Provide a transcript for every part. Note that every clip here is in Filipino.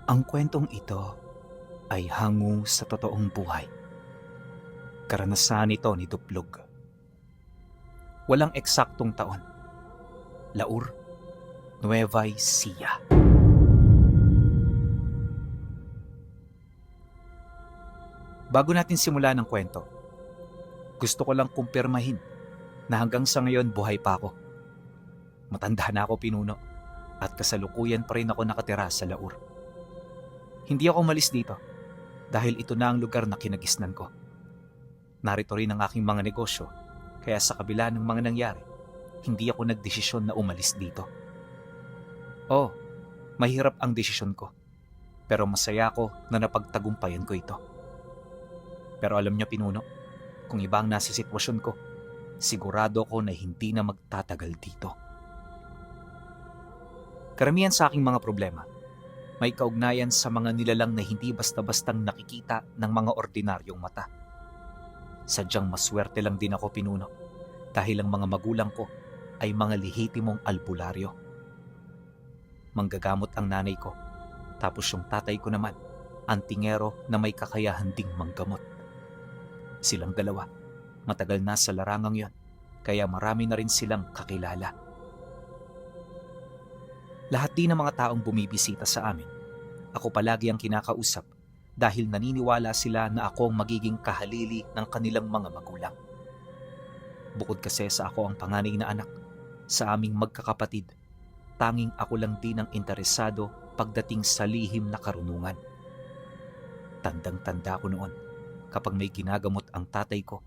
Ang kwentong ito ay hango sa totoong buhay. Karanasan ito ni Duplog. Walang eksaktong taon. Laur, Nueva Ecija. Bago natin simulan ang kwento, gusto ko lang kumpirmahin na hanggang sa ngayon buhay pa ako. Matanda na ako, pinuno, at kasalukuyan pa rin ako nakatira sa Laur. Hindi ako umalis dito dahil ito na ang lugar na kinagisnan ko. Narito rin ang aking mga negosyo, kaya sa kabila ng mga nangyari, hindi ako nagdesisyon na umalis dito. Oo, mahirap ang desisyon ko, pero masaya ako na napagtagumpayan ko ito. Pero alam niyo, pinuno, kung iba ang nasa sitwasyon ko, sigurado ko na hindi na magtatagal dito. Karamihan sa aking mga problema, may kaugnayan sa mga nilalang na hindi basta-bastang nakikita ng mga ordinaryong mata. Sadyang maswerte lang din ako, pinuno, dahil ang mga magulang ko ay mga lehitimong albularyo. Manggagamot ang nanay ko, tapos yung tatay ko naman, antingero na may kakayahan ding manggamot. Silang dalawa, matagal na sa larangang yon, kaya marami na rin silang kakilala. Lahat din ng mga taong bumibisita sa amin, ako palagi ang kinakausap dahil naniniwala sila na ako ang magiging kahalili ng kanilang mga magulang. Bukod kasi sa ako ang panganay na anak, sa aming magkakapatid, tanging ako lang din ang interesado pagdating sa lihim na karunungan. Tandang-tanda ko noon, kapag may ginagamot ang tatay ko,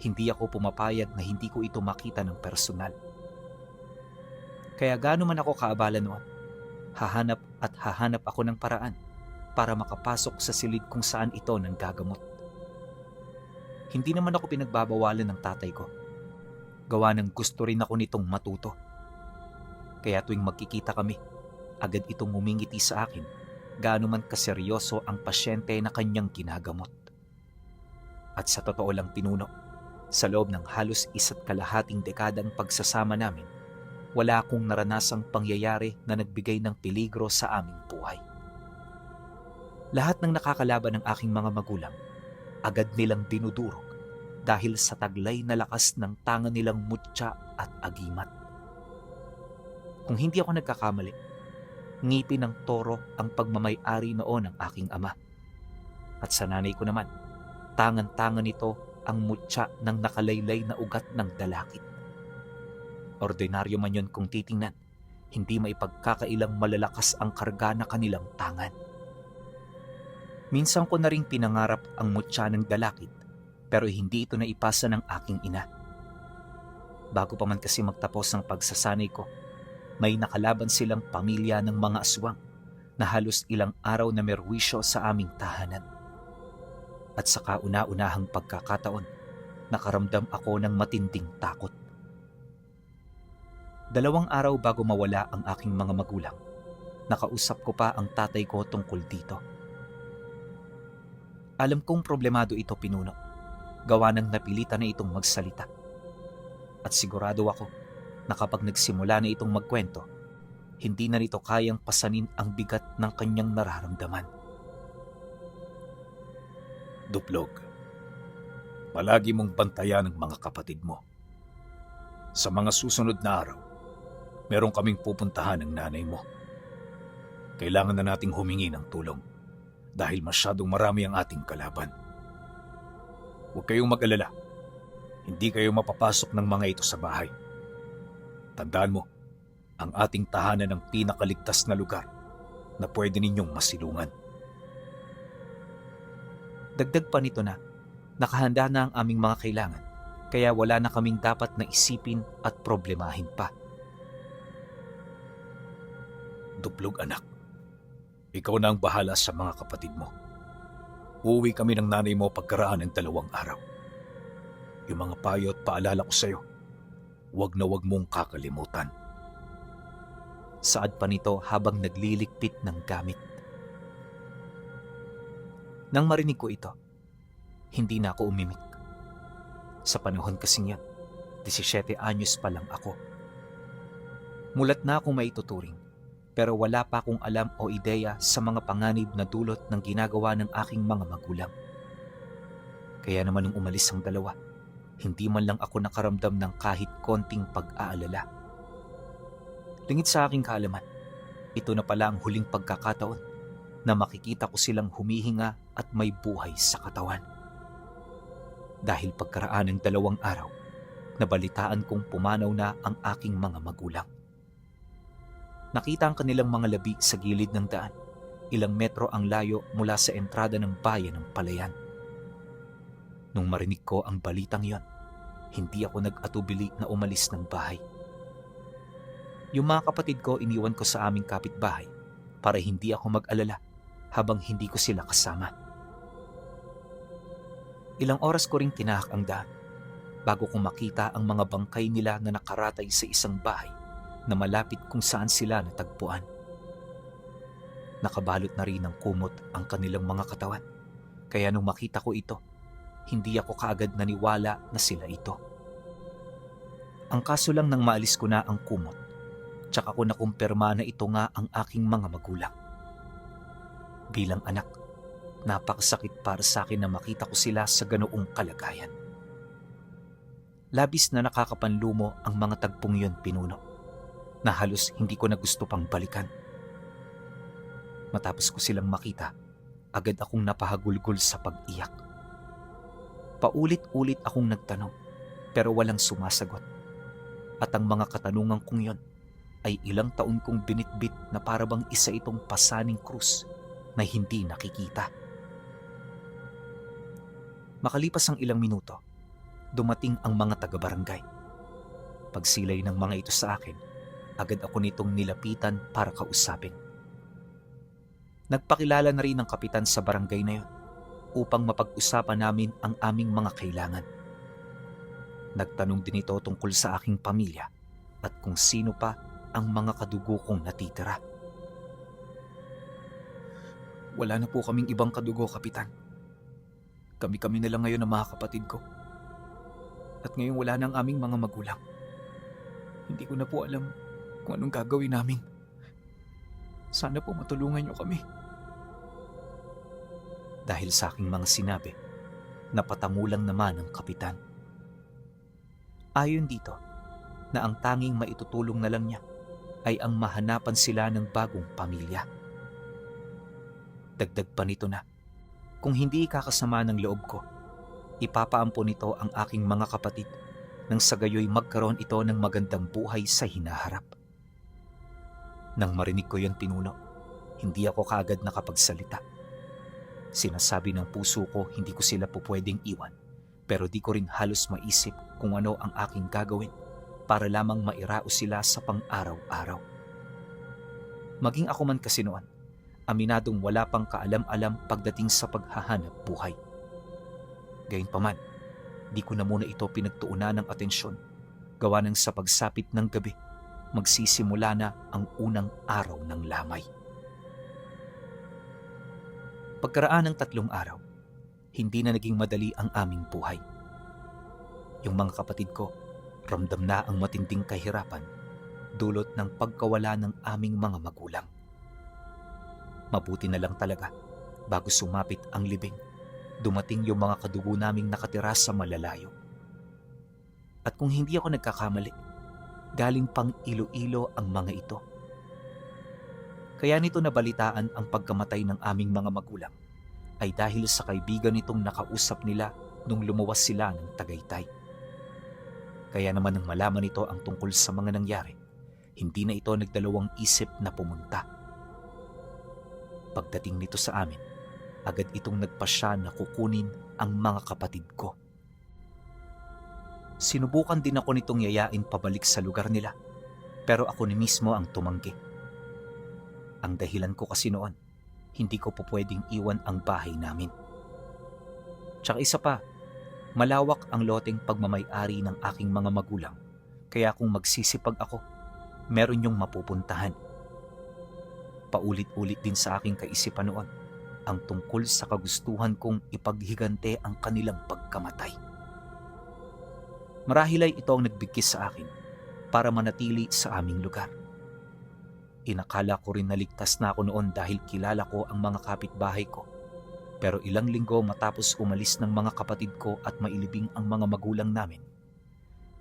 hindi ako pumapayag na hindi ko ito makita ng personal. Kaya gaano man ako kaabala noon, hahanap at hahanap ako ng paraan para makapasok sa silid kung saan ito nanggagamot. Hindi naman ako pinagbabawalan ng tatay ko. Gawa ng gusto rin ako nitong matuto. Kaya tuwing magkikita kami, agad itong ngumingiti sa akin, gaano man kaseryoso ang pasyente na kanyang ginagamot. At sa totoo lang, pinuno, sa loob ng halos 1.5 dekadang pagsasama namin, wala akong naranasang pangyayari na nagbigay ng peligro sa aming buhay. Lahat ng nakakalaban ng aking mga magulang, agad nilang dinudurog dahil sa taglay na lakas ng tanga nilang mutya at agimat. Kung hindi ako nagkakamali, ngipin ng toro ang pagmamay-ari noon ng aking ama. At sa nanay ko naman, tangan-tangan nito ang mutya ng nakalaylay na ugat ng dalakit. Ordinaryo man yun kung titingnan, hindi maipagkakailang malalakas ang karga na kanilang tangan. Minsan ko na ring pinangarap ang mutya ng dalakit, pero hindi ito naipasa ng aking ina. Bago pa man kasi magtapos ang pagsasanay ko, may nakalaban silang pamilya ng mga aswang na halos ilang araw na merwisyo sa aming tahanan. At sa kauna-unahang pagkakataon, nakaramdam ako ng matinding takot. 2 araw bago mawala ang aking mga magulang, nakausap ko pa ang tatay ko tungkol dito. Alam kong problemado ito, pinuno, gawa ng napilitan na itong magsalita. At sigurado ako na kapag nagsimula na itong magkwento, hindi na nito kayang pasanin ang bigat ng kanyang nararamdaman. Duplog, palagi mong bantayan ang mga kapatid mo. Sa mga susunod na araw, meron kaming pupuntahan ng nanay mo. Kailangan na nating humingi ng tulong dahil masyadong marami ang ating kalaban. Huwag kayong mag-alala. Hindi kayo mapapasok ng mga ito sa bahay. Tandaan mo, ang ating tahanan ang pinakaligtas na lugar na pwede ninyong masilungan. Dagdag pa nito na, nakahanda na ang aming mga kailangan, kaya wala na kaming dapat na isipin at problemahin pa. Duplog, anak, ikaw na ang bahala sa mga kapatid mo. Uuwi kami ng nanay mo pagkaraan ng 2 araw. Yung mga payo at paalala ko sa'yo, huwag na huwag mong kakalimutan. Saad pa nito habang nagliligpit ng gamit. Nang marinig ko ito, hindi na ako umimik. Sa panahon kasing yan, 17 anyos pa lang ako. Mulat na akong maituturing pero wala pa akong alam o ideya sa mga panganib na dulot ng ginagawa ng aking mga magulang. Kaya naman nung umalis ang dalawa, hindi man lang ako nakaramdam ng kahit konting pag-aalala. Lingid sa aking kaalaman, ito na pala ang huling pagkakataon na makikita ko silang humihinga at may buhay sa katawan. Dahil pagkaraan ng 2 araw, nabalitaan kong pumanaw na ang aking mga magulang. Nakita ang kanilang mga labi sa gilid ng daan, ilang metro ang layo mula sa entrada ng bayan ng Palayan. Nung marinig ko ang balitang yon, hindi ako nag-atubili na umalis ng bahay. Yung mga kapatid ko iniwan ko sa aming kapitbahay para hindi ako mag-alala habang hindi ko sila kasama. Ilang oras ko ring tinahak ang daan bago ko makita ang mga bangkay nila na nakaratay sa isang bahay na malapit kung saan sila natagpuan. Nakabalot na rin ng kumot ang kanilang mga katawan, kaya nung makita ko ito, hindi ako kaagad naniwala na sila ito. Ang kaso lang nang maalis ko na ang kumot, tsaka ko nakumpirma na ito nga ang aking mga magulang. Bilang anak, napakasakit para sa akin na makita ko sila sa ganoong kalagayan. Labis na nakakapanlumo ang mga tagpong yun, Pinuno, na halos hindi ko na gusto pang balikan. Matapos ko silang makita, agad akong napahagulgol sa pag-iyak. Paulit-ulit akong nagtanong pero walang sumasagot. At ang mga katanungan kong yon ay ilang taon kong binitbit na parabang isa itong pasaning krus na hindi nakikita. Makalipas ang ilang minuto, dumating ang mga taga-barangay. Pagsilay ng mga ito sa akin, agad ako nitong nilapitan para kausapin. Nagpakilala na rin ang kapitan sa barangay na yon upang mapag-usapan namin ang aming mga kailangan. Nagtanong din ito tungkol sa aking pamilya at kung sino pa ang mga kadugo kong natitira. Wala na po kaming ibang kadugo, Kapitan. Kami-kami na lang ngayon ang mga kapatid ko. At ngayon wala na ang aming mga magulang. Hindi ko na po alam kung anong gagawin namin. Sana po matulungan niyo kami. Dahil sa aking mga sinabi, napatangulang naman ang kapitan. Ayon dito, na ang tanging maitutulong na lang niya ay ang mahanapan sila ng bagong pamilya. Dagdag pa nito na, kung hindi ikakasama ng loob ko, ipapaampon nito ang aking mga kapatid nang sa gayoy magkaroon ito ng magandang buhay sa hinaharap. Nang marinig ko yon, Pinuno, hindi ako kaagad nakapagsalita. Sinasabi ng puso ko hindi ko sila po pwedeng iwan, pero di ko rin halos maisip kung ano ang aking gagawin para lamang mairaos sila sa pang-araw-araw. Maging ako man kasi noon, aminadong wala pang kaalam-alam pagdating sa paghahanap buhay. Gayunpaman, di ko na muna ito pinagtuunan ng atensyon, gawa ng sa pagsapit ng gabi, magsisimula na ang unang araw ng lamay. Pagkaraan ng 3 araw, hindi na naging madali ang aming buhay. Yung mga kapatid ko, ramdam na ang matinding kahirapan dulot ng pagkawala ng aming mga magulang. Mabuti na lang talaga, bago sumapit ang libing, dumating yung mga kadugo naming nakatira sa malalayo. At kung hindi ako nagkakamali, galing pang Iloilo ang mga ito. Kaya nito nabalitaan ang pagkamatay ng aming mga magulang ay dahil sa kaibigan nitong nakausap nila nung lumuwas sila ng Tagaytay. Kaya naman nang malaman nito ang tungkol sa mga nangyari, hindi na ito nagdalawang isip na pumunta. Pagdating nito sa amin, agad itong nagpasya na kukunin ang mga kapatid ko. Sinubukan din ako nitong yayain pabalik sa lugar nila, pero ako ni mismo ang tumanggi. Ang dahilan ko kasi noon, hindi ko po pwedeng iwan ang bahay namin. Tsaka isa pa, malawak ang loteng pagmamay-ari ng aking mga magulang, kaya kung magsisipag ako, meron yung mapupuntahan. Paulit-ulit din sa aking kaisipan noon ang tungkol sa kagustuhan kong ipaghigante ang kanilang pagkamatay. Marahil ay ito ang nagbigkis sa akin para manatili sa aming lugar. Inakala ko rin na ligtas na ako noon dahil kilala ko ang mga kapitbahay ko. Pero ilang linggo matapos umalis ng mga kapatid ko at mailibing ang mga magulang namin,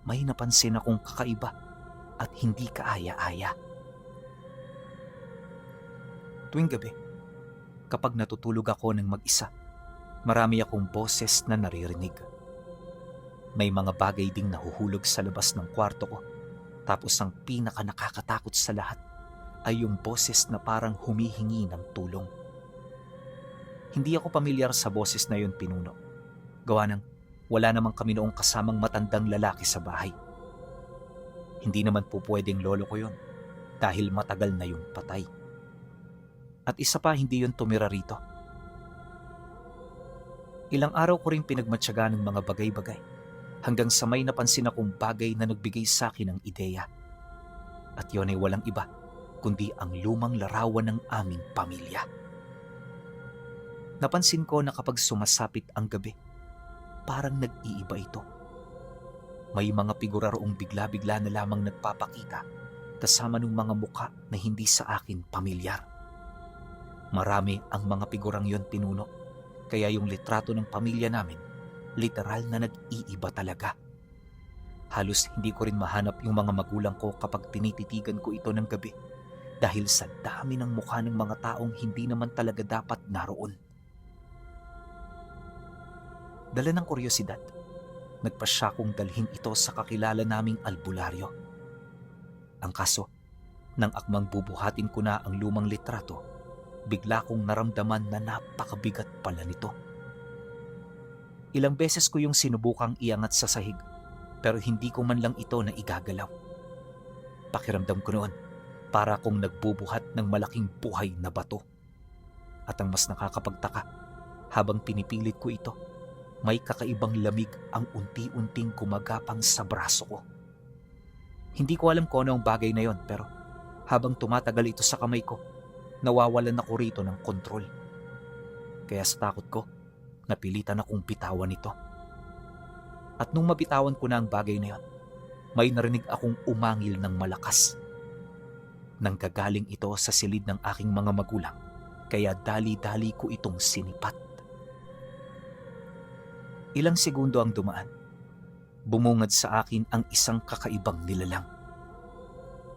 may napansin akong kakaiba at hindi kaaya-aya. Tuwing gabi, kapag natutulog ako ng mag-isa, marami akong boses na naririnig. May mga bagay ding nahuhulog sa labas ng kwarto ko. Tapos ang pinaka nakakatakot sa lahat ay yung boses na parang humihingi ng tulong. Hindi ako pamilyar sa boses na yun, Pinuno. Gawa ng wala naman kami noong kasamang matandang lalaki sa bahay. Hindi naman po pwedeng lolo ko yun dahil matagal na yung patay. At isa pa, hindi yun tumira rito. Ilang araw ko rin pinagmatyaga ng mga bagay-bagay hanggang sa may napansin akong bagay na nagbigay sa akin ng ideya. At yun ay walang iba kundi ang lumang larawan ng aming pamilya. Napansin ko na kapag sumasapit ang gabi, parang nag-iiba ito. May mga figura roong bigla-bigla na lamang nagpapakita kasama ng mga muka na hindi sa akin pamilyar. Marami ang mga figurang yon, Pinuno, kaya yung litrato ng pamilya namin literal na nag-iiba talaga. Halos hindi ko rin mahanap yung mga magulang ko kapag tinititigan ko ito ng gabi dahil sa dami ng mukha ng mga taong hindi naman talaga dapat naroon. Dala ng kuryosidad, nagpasya kong dalhin ito sa kakilala naming albularyo. Ang kaso, nang akmang bubuhatin ko na ang lumang litrato, bigla kong naramdaman na napakabigat pala nito. Ilang beses ko yung sinubukang iangat sa sahig, pero hindi ko man lang ito na igagalaw. Pakiramdam ko noon, para akong nagbubuhat ng malaking buhay na bato. At ang mas nakakapagtaka, habang pinipilit ko ito, may kakaibang lamig ang unti-unting gumagapang sa braso ko. Hindi ko alam kung ano ang bagay na yon, pero habang tumatagal ito sa kamay ko, nawawalan ako rito ng kontrol. Kaya sa takot ko, napilitan akong bitawan ito. At nung mabitawan ko na ang bagay na yon, may narinig akong umangil ng malakas. Nanggagaling ito sa silid ng aking mga magulang, kaya dali-dali ko itong sinipat. Ilang segundo ang dumaan. Bumungad sa akin ang isang kakaibang nilalang.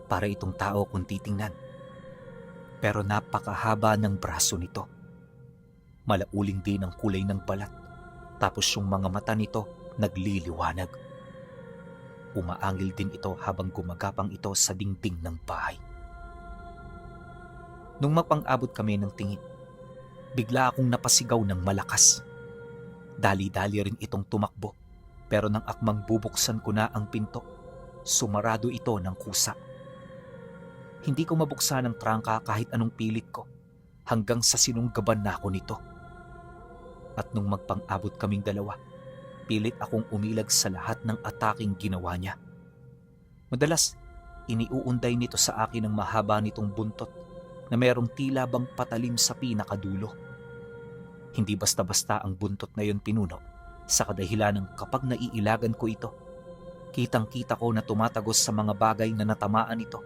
Para itong tao kung titingnan. Pero napakahaba ng braso nito. Malauling din ang kulay ng balat. Tapos yung mga mata nito nagliliwanag. Umaangil din ito habang gumagapang ito sa dingding ng bahay. Nung mapang-abot kami ng tingin, bigla akong napasigaw ng malakas. Dali-dali rin itong tumakbo, pero nang akmang bubuksan ko na ang pinto, sumarado ito ng kusa. Hindi ko mabuksan ang trangka kahit anong pilit ko, hanggang sa sinunggaban na ako nito. At nung magpang-abot kaming dalawa, pilit akong umilag sa lahat ng ataking ginawa niya. Madalas, iniuunday nito sa akin ang mahaba nitong buntot na merong tila bang patalim sa pinakadulo. Hindi basta-basta ang buntot na yon, Pinuno, sa kadahilan ng kapag naiilagan ko ito, kitang-kita ko na tumatagos sa mga bagay na natamaan ito,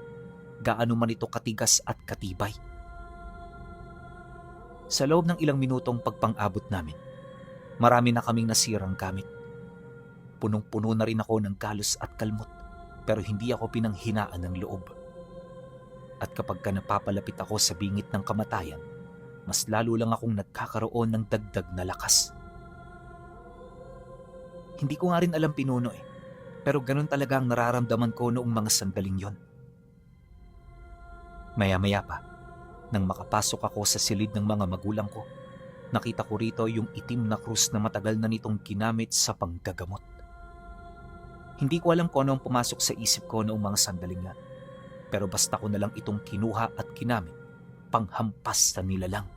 gaano man ito katigas at katibay. Sa loob ng ilang minutong pagpang-abot namin, marami na kaming nasirang gamit. Punong-puno na rin ako ng galos at kalmot, pero hindi ako pinanghinaan ng loob. At kapag napapalapit ako sa bingit ng kamatayan, mas lalo lang akong nagkakaroon ng dagdag na lakas. Hindi ko nga rin alam, Pinuno, pero ganun talaga ang nararamdaman ko noong mga sandaling yon. Maya-maya pa, nang makapasok ako sa silid ng mga magulang ko, nakita ko rito yung itim na krus na matagal na nitong ginamit sa panggagamot. Hindi ko alam kung ano ang pumasok sa isip ko noong mga sandaling yan, pero basta ko na lang itong kinuha at ginamit panghampas sa nilalang.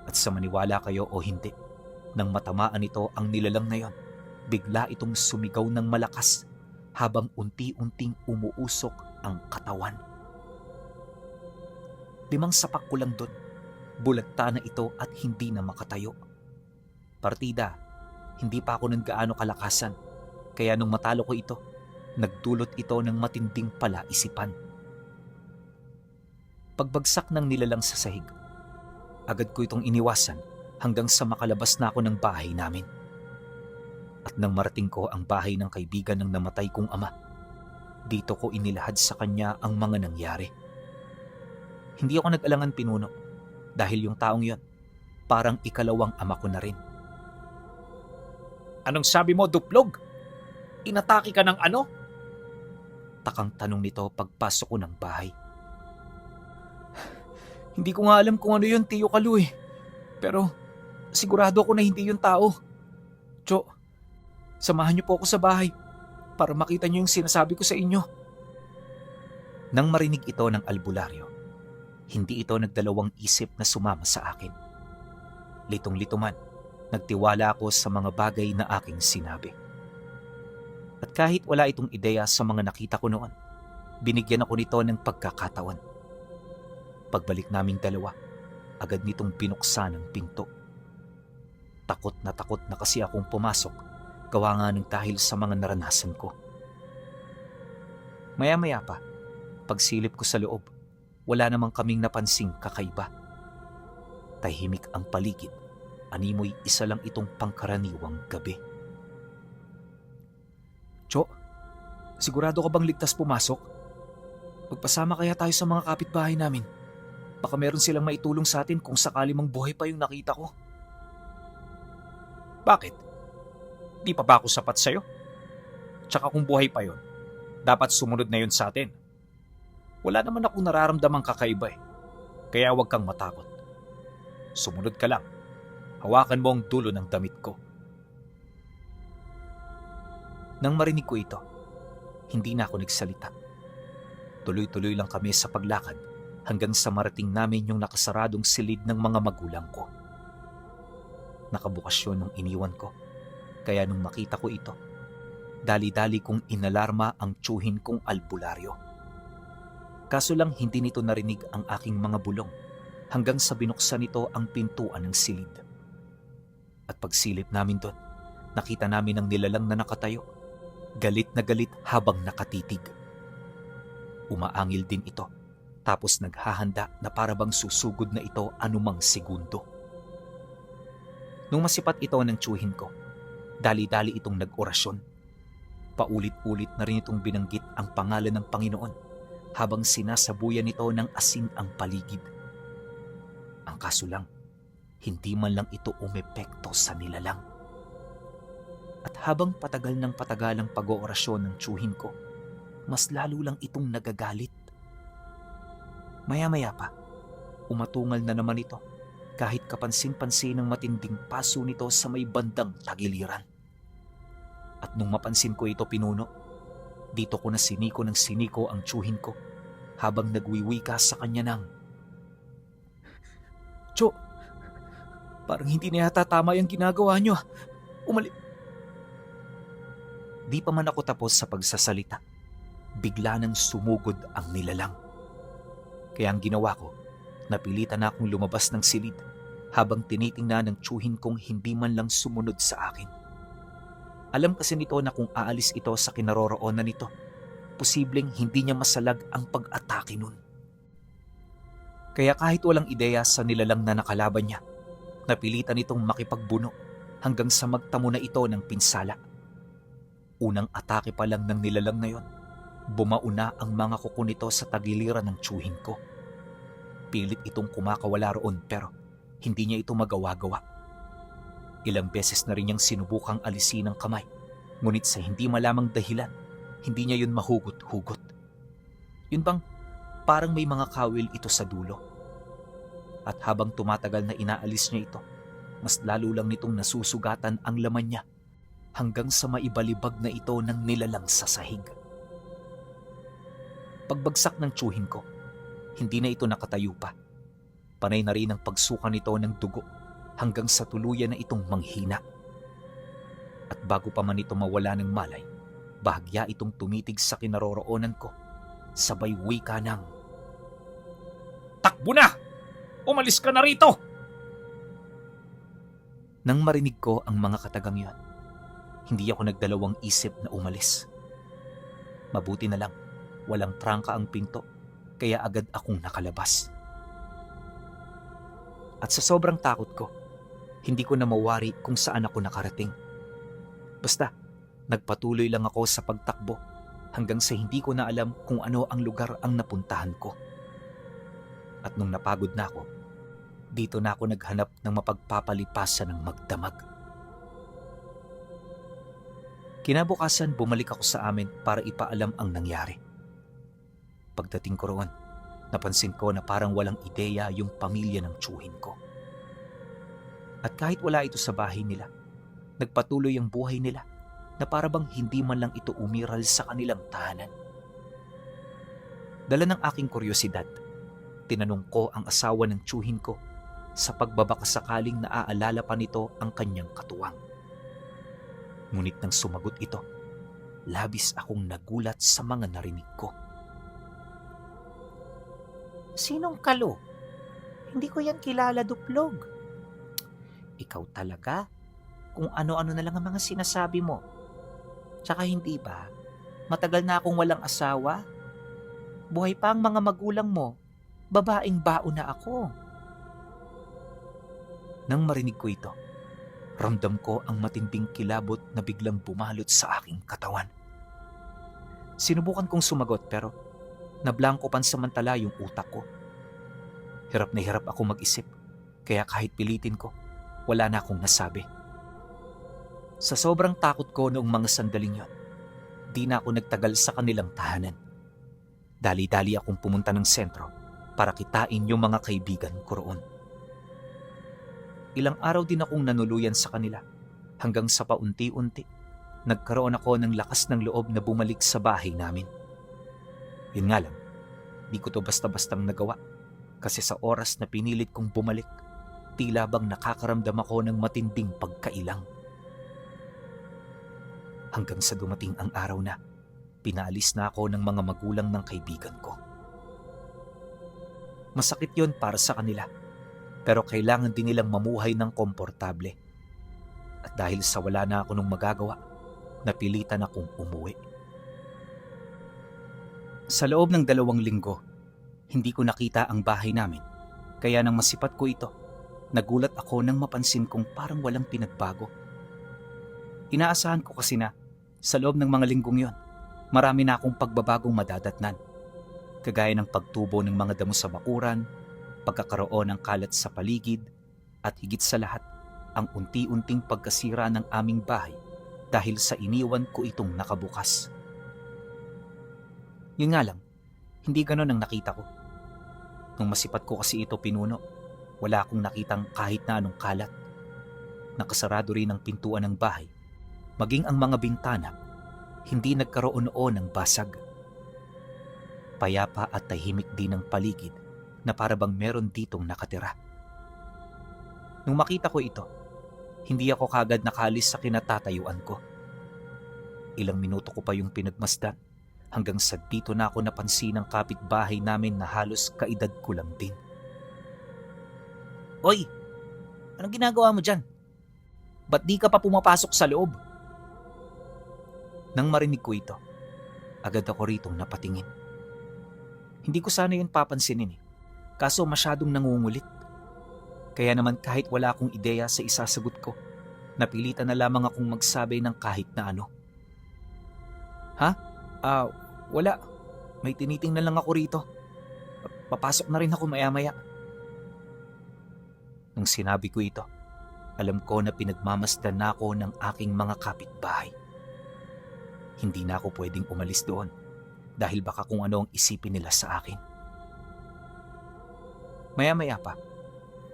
At sa maniwala kayo o hindi, nang matamaan ito ang nilalang na yon, bigla itong sumigaw ng malakas habang unti-unting umuusok ang katawan. 5 sapak ko lang doon, bulagta na ito at hindi na makatayo. Partida, hindi pa ako ng gaano kalakasan, kaya nung matalo ko ito, nagdulot ito ng matinding palaisipan. Pagbagsak ng nilalang sa sahig, agad ko itong iniwasan hanggang sa makalabas na ako ng bahay namin. At nang marating ko ang bahay ng kaibigan ng namatay kong ama, dito ko inilahad sa kanya ang mga nangyari. Hindi ako nag-alangan pinuno dahil yung taong yon parang ikalawang ama ko na rin. Anong sabi mo, Duplog? Inatake ka ng ano? Takang tanong nito pagpasok ko ng bahay. Hindi ko nga alam kung ano yun, Tiyo Kalu eh. Pero sigurado ako na hindi yung tao. Cho, samahan niyo po ako sa bahay para makita niyo yung sinasabi ko sa inyo. Nang marinig ito ng albularyo, hindi ito nagdalawang isip na sumama sa akin. Litong-lito man, nagtiwala ako sa mga bagay na aking sinabi. At kahit wala itong ideya sa mga nakita ko noon, binigyan ako nito ng pagkakataon. Pagbalik naming dalawa, agad nitong binuksan ang pinto. Takot na kasi akong pumasok, gawa nga ng dahil sa mga naranasan ko. Maya-maya pa, pagsilip ko sa loob, wala namang kaming napansing kakaiba. Tahimik ang paligid, animoy isa lang itong pangkaraniwang gabi. Cho, sigurado ka bang ligtas pumasok? Magpasama kaya tayo sa mga kapitbahay namin. Baka meron silang maitulong sa atin kung sakali mang buhay pa yung nakita ko. Bakit? Di pa ba ako sapat sa'yo? Tsaka kung buhay pa yon, dapat sumunod na yun sa atin. Wala naman akong nararamdamang kakaiba eh. Kaya huwag kang matakot. Sumunod ka lang. Hawakan mo ang dulo ng damit ko. Nang marinig ko ito, hindi na ako nagsalita. Tuloy-tuloy lang kami sa paglakad hanggang sa marating namin yung nakasaradong silid ng mga magulang ko. Nakabukas yun nung iniwan ko, kaya nung makita ko ito, dali-dali kong inalarma ang tiyuhin kong albularyo. Kaso lang hindi nito narinig ang aking mga bulong hanggang sa binuksan nito ang pintuan ng silid. At pagsilip namin doon, nakita namin ang nilalang na nakatayo, galit na galit habang nakatitig. Umaangil din ito, tapos naghahanda na parabang susugod na ito anumang segundo. Nung masipat ito ng tiyuhin ko, dali-dali itong nag-orasyon. Paulit-ulit na rin itong binanggit ang pangalan ng Panginoon habang sinasabuyan nito ng asin ang paligid. Ang kaso lang, hindi man lang ito umepekto sa nilalang. At habang patagal ng patagal ang pag-oorasyon ng tiyuhin ko, mas lalo lang itong nagagalit. Maya-maya pa, umatungal na naman ito kahit kapansin-pansin ng matinding paso nito sa may bandang tagiliran. At nung mapansin ko ito pinuno, dito ko na siniko ng siniko ang tiyuhin ko habang nagwiwika sa kanya ng, Cho, parang hindi na yata tama yung ginagawa niyo. Di pa man ako tapos sa pagsasalita, bigla nang sumugod ang nilalang. Kaya ang ginawa ko, napilitan na akong lumabas ng silid habang tinitingnan ng tiyuhin kong hindi man lang sumunod sa akin. Alam kasi nito na kung aalis ito sa kinaroroonan nito, posibleng hindi niya masalag ang pag-atake nun. Kaya kahit walang ideya sa nilalang na nakalaban niya, napilitan itong makipagbuno hanggang sa magtamo na ito ng pinsala. Unang atake pa lang ng nilalang na yon, bumauna ang mga kuko nito sa tagiliran ng tiyuhin ko. Pilit itong kumakawala roon pero hindi niya ito magawa-gawa. Ilang beses na rin niyang sinubukang alisin ang kamay, ngunit sa hindi malamang dahilan, hindi niya yun mahugot-hugot. Yun bang parang may mga kawil ito sa dulo. At habang tumatagal na inaalis niya ito, mas lalo lang nitong nasusugatan ang laman niya hanggang sa maibalibag na ito ng nilalang sa sahig. Pagbagsak ng tiyuhin ko, hindi na ito nakatayo pa. Panay na rin ang pagsuka nito ng dugo hanggang sa tuluyan na itong manghina. At bago pa man ito mawala ng malay, bahagya itong tumitig sa kinaroroonan ko, sabay wika ng, Takbo na! Umalis ka na rito! Nang marinig ko ang mga katagang yon, hindi ako nagdalawang isip na umalis. Mabuti na lang, walang trangka ang pinto, kaya agad akong nakalabas. At sa sobrang takot ko, hindi ko na mawari kung saan ako nakarating. Basta, nagpatuloy lang ako sa pagtakbo hanggang sa hindi ko na alam kung ano ang lugar ang napuntahan ko. At nung napagod na ako, dito na ako naghanap ng mapagpapalipasan ng magdamag. Kinabukasan, bumalik ako sa amin para ipaalam ang nangyari. Pagdating ko roon, napansin ko na parang walang ideya yung pamilya ng tiyuhin ko. At kahit wala ito sa bahay nila, nagpatuloy ang buhay nila na para bang hindi man lang ito umiral sa kanilang tahanan. Dala ng aking kuryosidad, tinanong ko ang asawa ng tiyuhin ko sa pagbabakasakaling naaalala pa nito ang kanyang katuwang. Ngunit nang sumagot ito, labis akong nagulat sa mga narinig ko. Sinong Kalo? Hindi ko yan kilala, Duplog. Ikaw talaga? Kung ano-ano na lang ang mga sinasabi mo. Tsaka hindi ba, matagal na akong walang asawa? Buhay pa ang mga magulang mo, babaeng bao na ako. Nang marinig ko ito, ramdam ko ang matinding kilabot na biglang bumalot sa aking katawan. Sinubukan kong sumagot pero nablangko pansamantala yung utak ko. Hirap na hirap ako mag-isip, kaya kahit pilitin ko, wala na akong nasabi. Sa sobrang takot ko noong mga sandaling yon, di na ako nagtagal sa kanilang tahanan. Dali-dali akong pumunta ng sentro para kitain yung mga kaibigan ko roon. Ilang araw din akong nanuluyan sa kanila hanggang sa paunti-unti nagkaroon ako ng lakas ng loob na bumalik sa bahay namin. Yun nga lang, di ko to basta-bastang nagawa kasi sa oras na pinilit kong bumalik, tila bang nakakaramdam ako ng matinding pagkailang. Hanggang sa dumating ang araw na pinaalis na ako ng mga magulang ng kaibigan ko. Masakit yon para sa kanila, pero kailangan din nilang mamuhay ng komportable. At dahil sa wala na ako nung magagawa, napilitan akong umuwi. Sa loob ng 2 linggo, hindi ko nakita ang bahay namin. Kaya nang masipat ko ito, nagulat ako nang mapansin kong parang walang pinagbago. Inaasahan ko kasi na sa loob ng mga linggong yon, marami na akong pagbabagong madadatnan. Kagaya ng pagtubo ng mga damo sa bakuran, pagkakaroon ng kalat sa paligid, at higit sa lahat, ang unti-unting pagkasira ng aming bahay dahil sa iniwan ko itong nakabukas. Yun nga lang, hindi ganon ang nakita ko. Nung masipat ko kasi ito pinuno, wala akong nakitang kahit na anong kalat. Nakasarado rin ang pintuan ng bahay, maging ang mga bintana, hindi nagkaroon-noon ng basag. Payapa at tahimik din ang paligid na para bang meron ditong nakatira. Nung makita ko ito, hindi ako kagad nakalis sa kinatatayuan ko. Ilang minuto ko pa yung pinagmasdan hanggang sa dito na ako napansin ng kapitbahay namin na halos kaedad ko lang din. Oy, anong ginagawa mo dyan? Ba't di ka pa pumapasok sa loob? Nang marinig ko ito, agad ako ritong napatingin. Hindi ko sana yun papansinin kaso masyadong nangungulit. Kaya naman kahit wala akong ideya sa isasagot ko, napilitan na lamang akong magsabi ng kahit na ano. Ha? Wala. May tinitingnan lang ako rito. Papasok na rin ako maya-maya. Nung sinabi ko ito, alam ko na pinagmamasdan na ako ng aking mga kapitbahay. Hindi na ako pwedeng umalis doon dahil baka kung ano ang isipin nila sa akin. Maya-maya pa,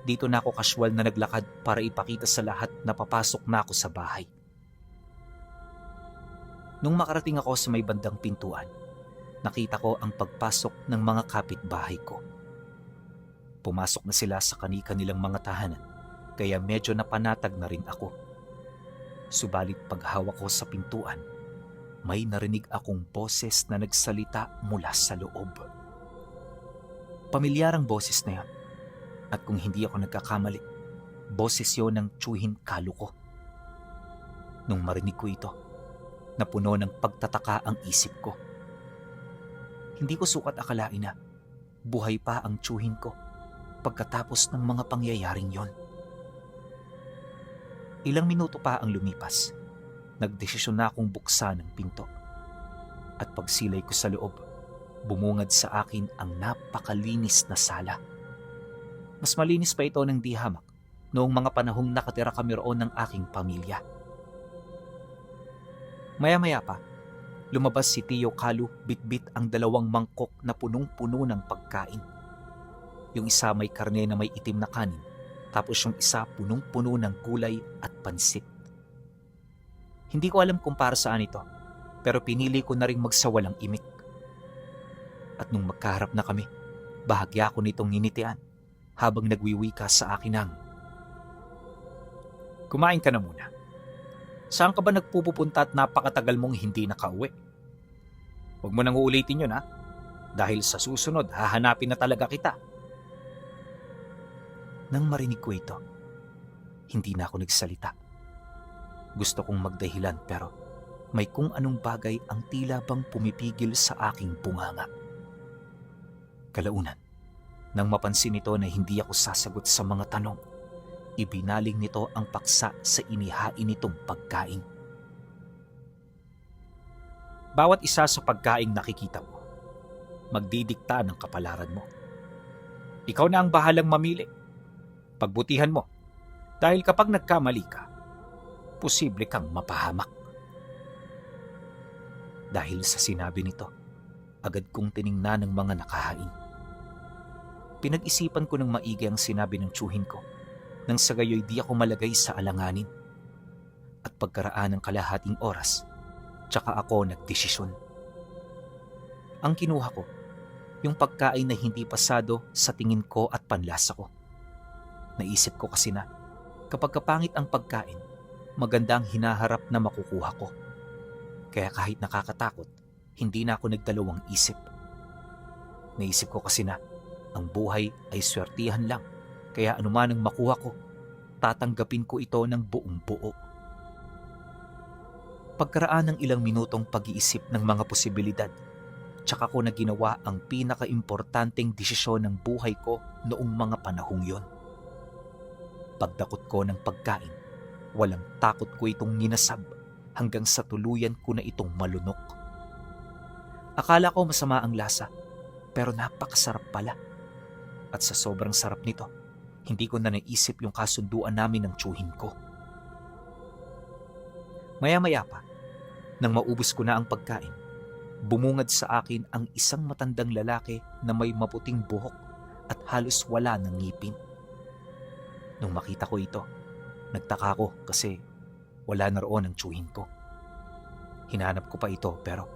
dito na ako kasywal na naglakad para ipakita sa lahat na papasok na ako sa bahay. Nung makarating ako sa may bandang pintuan, nakita ko ang pagpasok ng mga kapitbahay ko. Pumasok na sila sa kani-kanilang mga tahanan, kaya medyo napanatag na rin ako. Subalit paghawak ko sa pintuan, may narinig akong boses na nagsalita mula sa loob. Pamilyar ang boses na yan. At kung hindi ako nagkakamali, boses yun ng tiyuhin Kalo ko. Nung marinig ko ito, napuno ng pagtataka ang isip ko. Hindi ko sukat akalain na buhay pa ang tiyuhin ko pagkatapos ng mga pangyayaring yon. Ilang minuto pa ang lumipas. Nagdesisyon na akong buksan ang pinto. At pagsilay ko sa loob, bumungad sa akin ang napakalinis na sala. Mas malinis pa ito ng di hamak noong mga panahong nakatira kami roon ng aking pamilya. Maya-maya pa, lumabas si Tio Kalu bitbit ang 2 mangkok na punong-puno ng pagkain. Yung isa may karne na may itim na kanin, tapos yung isa punong-puno ng gulay at pansit. Hindi ko alam kung para saan ito, pero pinili ko na rin magsawalang imik. At nung magkaharap na kami, bahagya ko nitong ninitian habang nagwiwika sa akin ng, "Kumain ka na muna. Saan ka ba nagpupunta at napakatagal mong hindi nakauwi? Huwag mo nang uulitin yun, ha? Dahil sa susunod, hahanapin na talaga kita." Nang marinig ko ito, hindi na ako nagsalita. Gusto kong magdahilan pero may kung anong bagay ang tila bang pumipigil sa aking bunganga. Kalaunan, nang mapansin nito na hindi ako sasagot sa mga tanong, ibinaling nito ang paksa sa inihain nitong pagkain. Bawat isa sa pagkaing nakikita mo, magdidikta ng kapalaran mo. Ikaw na ang bahalang mamili. Pagbutihan mo, dahil kapag nagkamali ka, posible kang mapahamak. Dahil sa sinabi nito, agad kong tiningnan ng mga nakahain. Pinag-isipan ko ng maigi ang sinabi ng tiyuhin ko, nang sa gayoy di ako malagay sa alanganin. At pagkaraan ng kalahating oras, tsaka ako nagdesisyon. Ang kinuha ko, yung pagkain na hindi pasado sa tingin ko at panlasa ko. Naisip ko kasi na, kapag kapangit ang pagkain, magandang hinaharap na makukuha ko. Kaya kahit nakakatakot, hindi na ako nagdalawang isip. Naisip ko kasi na, ang buhay ay swertihan lang, kaya anuman ang makuha ko, tatanggapin ko ito ng buong buo. Pagkaraan ng ilang minutong pag-iisip ng mga posibilidad, tsaka ko na ginawa ang pinaka-importanteng desisyon ng buhay ko noong mga panahong yon. Pagdakot ko ng pagkain, walang takot ko itong ninasab hanggang sa tuluyan ko na itong malunok. Akala ko masama ang lasa, pero napakasarap pala. At sa sobrang sarap nito, hindi ko na naisip yung kasunduan namin ng tiyuhin ko. Maya-maya pa, nang maubos ko na ang pagkain, bumungad sa akin ang isang matandang lalaki na may maputing buhok at halos wala ng ngipin. Nung makita ko ito, nagtaka ko kasi wala na roon ang tiyuhin ko. Hinanap ko pa ito pero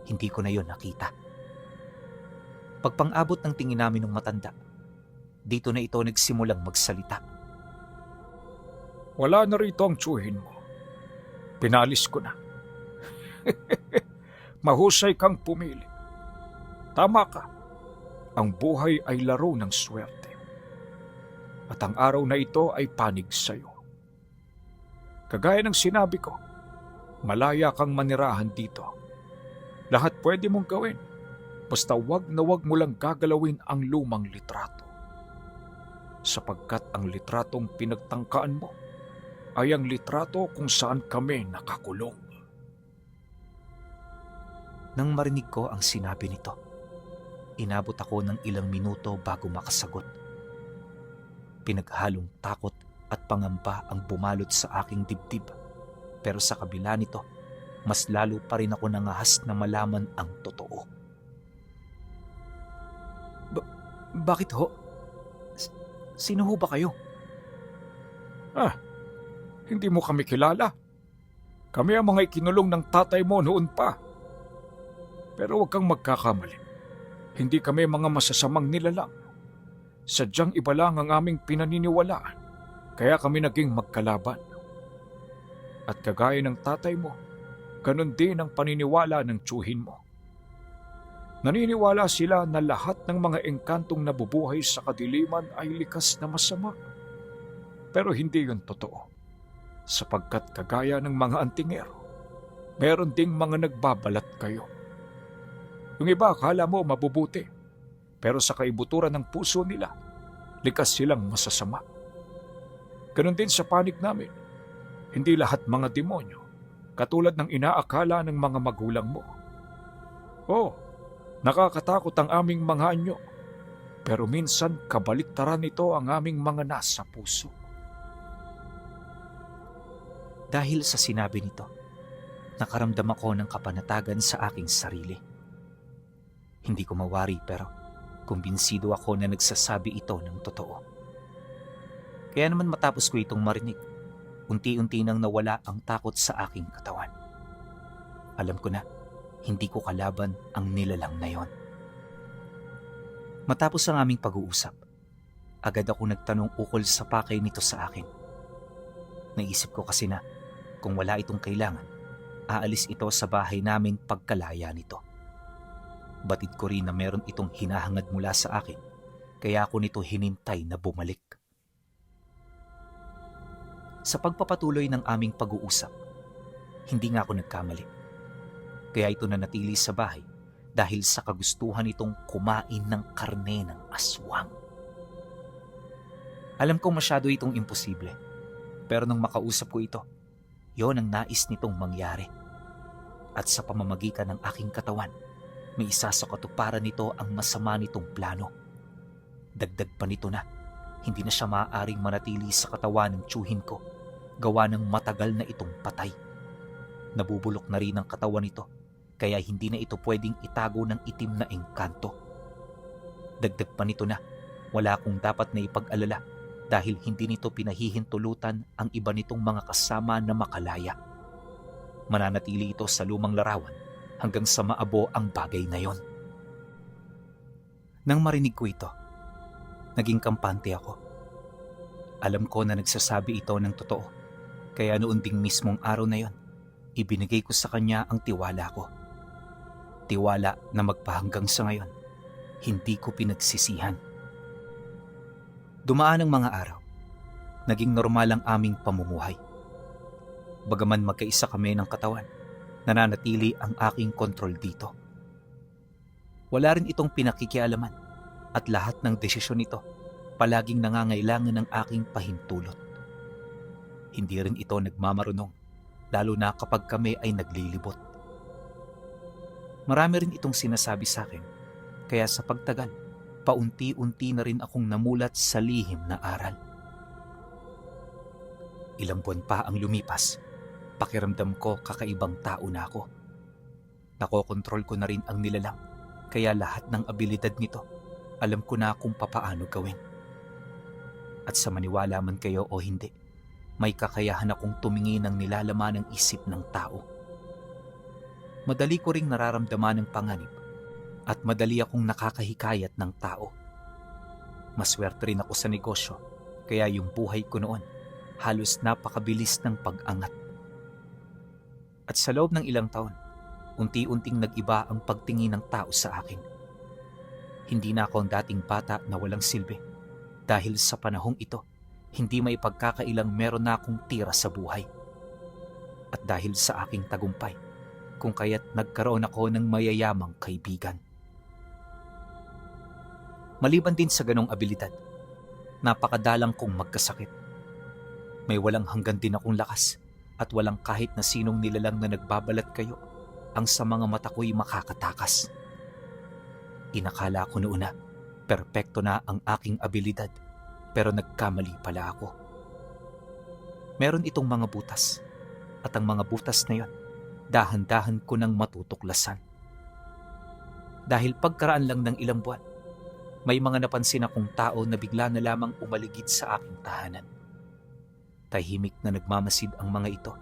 hindi ko na yon nakita. Pagpang-abot ng tingin namin ng matanda, dito na ito nagsimulang magsalita. Wala na rito ang tiyuhin mo. Pinalis ko na. Mahusay kang pumili. Tama ka. Ang buhay ay laro ng swerte. At ang araw na ito ay panig sa'yo. Kagaya ng sinabi ko, malaya kang manirahan dito. Lahat pwede mong gawin. Basta wag na wag mo lang gagalawin ang lumang litrato. Sapagkat ang litratong pinagtangkaan mo ay ang litrato kung saan kami nakakulong. Nang marinig ko ang sinabi nito, inabot ako ng ilang minuto bago makasagot. Pinaghalong takot at pangamba ang bumalot sa aking dibdib. Pero sa kabila nito, mas lalo pa rin ako nangahas na malaman ang totoo. Bakit ho? Sino ho ba kayo? Hindi mo kami kilala. Kami ang mga ikinulong ng tatay mo noon pa. Pero huwag kang magkakamali. Hindi kami mga masasamang nilalang. Sadyang iba lang ang aming pinaniniwalaan, kaya kami naging magkalaban. At kagaya ng tatay mo, ganun din ang paniniwala ng tiyuhin mo. Naniniwala sila na lahat ng mga engkantong nabubuhay sa kadiliman ay likas na masama. Pero hindi yun totoo, sapagkat kagaya ng mga antingero, meron ding mga nagbabalat kayo. Yung iba akala mo mabubuti, pero sa kaibuturan ng puso nila, likas silang masasama. Ganon din sa panig namin. Hindi lahat mga demonyo, katulad ng inaakala ng mga magulang mo. Oo, nakakatakot ang aming mga anyo, pero minsan kabaliktaran nito ang aming mga nasa puso. Dahil sa sinabi nito, nakaramdam ako ng kapanatagan sa aking sarili. Hindi ko mawari pero kumbinsido ako na nagsasabi ito ng totoo. Kaya naman matapos ko itong marinig, unti-unti nang nawala ang takot sa aking katawan. Alam ko na, hindi ko kalaban ang nilalang na yon. Matapos ang aming pag-uusap, agad ako nagtanong ukol sa pakay nito sa akin. Naisip ko kasi na, kung wala itong kailangan, aalis ito sa bahay namin pagkalaya nito. Batid ko rin na meron itong hinahangad mula sa akin, kaya ako nito hinintay na bumalik. Sa pagpapatuloy ng aming pag-uusap, hindi nga ako nagkamali. Kaya ito nanatili sa bahay dahil sa kagustuhan itong kumain ng karne ng aswang. Alam kong masyado itong imposible, pero nang makausap ko ito, yon ang nais nitong mangyari. At sa pamamagitan ng aking katawan, may isa sa katuparan nito ang masama nitong plano. Dagdag pa nito na, hindi na siya maaaring manatili sa katawan ng tiyuhin ko, gawa ng matagal na itong patay. Nabubulok na rin ang katawan nito, kaya hindi na ito pwedeng itago ng itim na engkanto. Dagdag pa nito na, wala akong dapat na ipag-alala dahil hindi nito pinahihintulutan ang iba nitong mga kasama na makalaya. Mananatili ito sa lumang larawan hanggang sa maabo ang bagay na yon. Nang marinig ko ito, naging kampante ako. Alam ko na nagsasabi ito ng totoo, kaya noon ding mismong araw na yon, ibinigay ko sa kanya ang tiwala ko. Tiwala na magpahanggang sa ngayon, hindi ko pinagsisihan. Dumaan ang mga araw, naging normal ang aming pamumuhay. Bagaman magkaisa kami ng katawan, nananatili ang aking kontrol dito. Wala rin itong pinakikialaman at lahat ng desisyon nito palaging nangangailangan ng aking pahintulot. Hindi rin ito nagmamarunong, lalo na kapag kami ay naglilibot. Marami rin itong sinasabi sa akin, kaya sa pagtagal, paunti-unti na rin akong namulat sa lihim na aral. Ilang buwan pa ang lumipas, pakiramdam ko kakaibang tao na ako. Nakokontrol ko na rin ang nilalang, kaya lahat ng abilidad nito, alam ko na kung papaano gawin. At sa maniwala man kayo o hindi, may kakayahan akong tumingin ng nilalaman ng isip ng tao. Madali ko ring nararamdaman ng panganib at madali akong nakakahikayat ng tao. Maswerte rin ako sa negosyo, kaya yung buhay ko noon halos napakabilis ng pag-angat. At sa loob ng ilang taon, unti-unting nag-iba ang pagtingin ng tao sa akin. Hindi na ako ang dating bata na walang silbi, dahil sa panahong ito, hindi may pagkakailang meron na akong tira sa buhay. At dahil sa aking tagumpay, kung kaya't nagkaroon ako ng mayayamang kaibigan. Maliban din sa ganong abilidad, napakadalang kong magkasakit. May walang hanggan din akong lakas at walang kahit na sinong nilalang na nagbabalat kayo ang sa mga mata ko'y makakatakas. Inakala ko noon na perpekto na ang aking abilidad, pero nagkamali pala ako. Meron itong mga butas, at ang mga butas na yon, dahan-dahan ko nang matutuklasan. Dahil pagkaraan lang ng ilang buwan, may mga napansin akong tao na bigla na lamang umaligid sa aking tahanan. Tahimik na nagmamasid ang mga ito,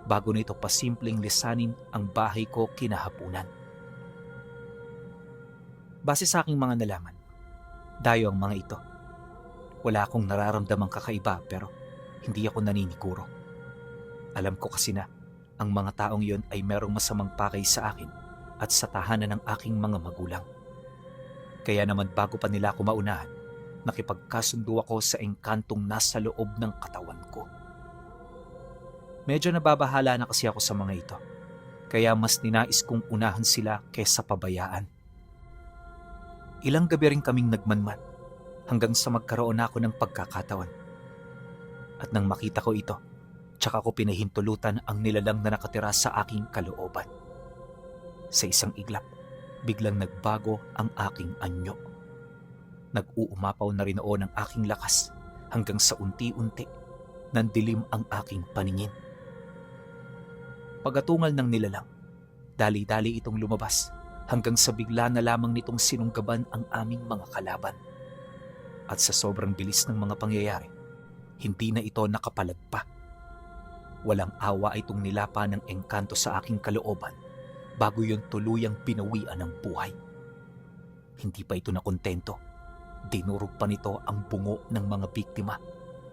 bago nito pasimpleng lisanin ang bahay ko kinahapunan. Base sa aking mga nalaman, dayo ang mga ito. Wala akong nararamdamang kakaiba pero hindi ako naniniguro. Alam ko kasi na ang mga taong yon ay merong masamang pakay sa akin at sa tahanan ng aking mga magulang. Kaya naman bago pa nila ako maunahan, nakipagkasundo ako sa engkantong nasa loob ng katawan ko. Medyo nababahala na kasi ako sa mga ito, kaya mas ninais kong unahan sila kaysa pabayaan. Ilang gabi rin kaming nagmanman, hanggang sa magkaroon ako ng pagkakataon. At nang makita ko ito, tsaka ko pinahintulutan ang nilalang na nakatira sa aking kalooban. Sa isang iglap, biglang nagbago ang aking anyo. Nag-uumapaw na rin noon ang aking lakas hanggang sa unti-unti nandilim ang aking paningin. Pagatungal ng nilalang, dali-dali itong lumabas hanggang sa bigla na lamang nitong sinunggaban ang aming mga kalaban. At sa sobrang bilis ng mga pangyayari, hindi na ito nakapalag pa. Walang awa itong nilapa ng engkanto sa aking kalooban bago yun tuluyang pinawian ng buhay. Hindi pa ito nakontento. Dinurog pa nito ang bungo ng mga biktima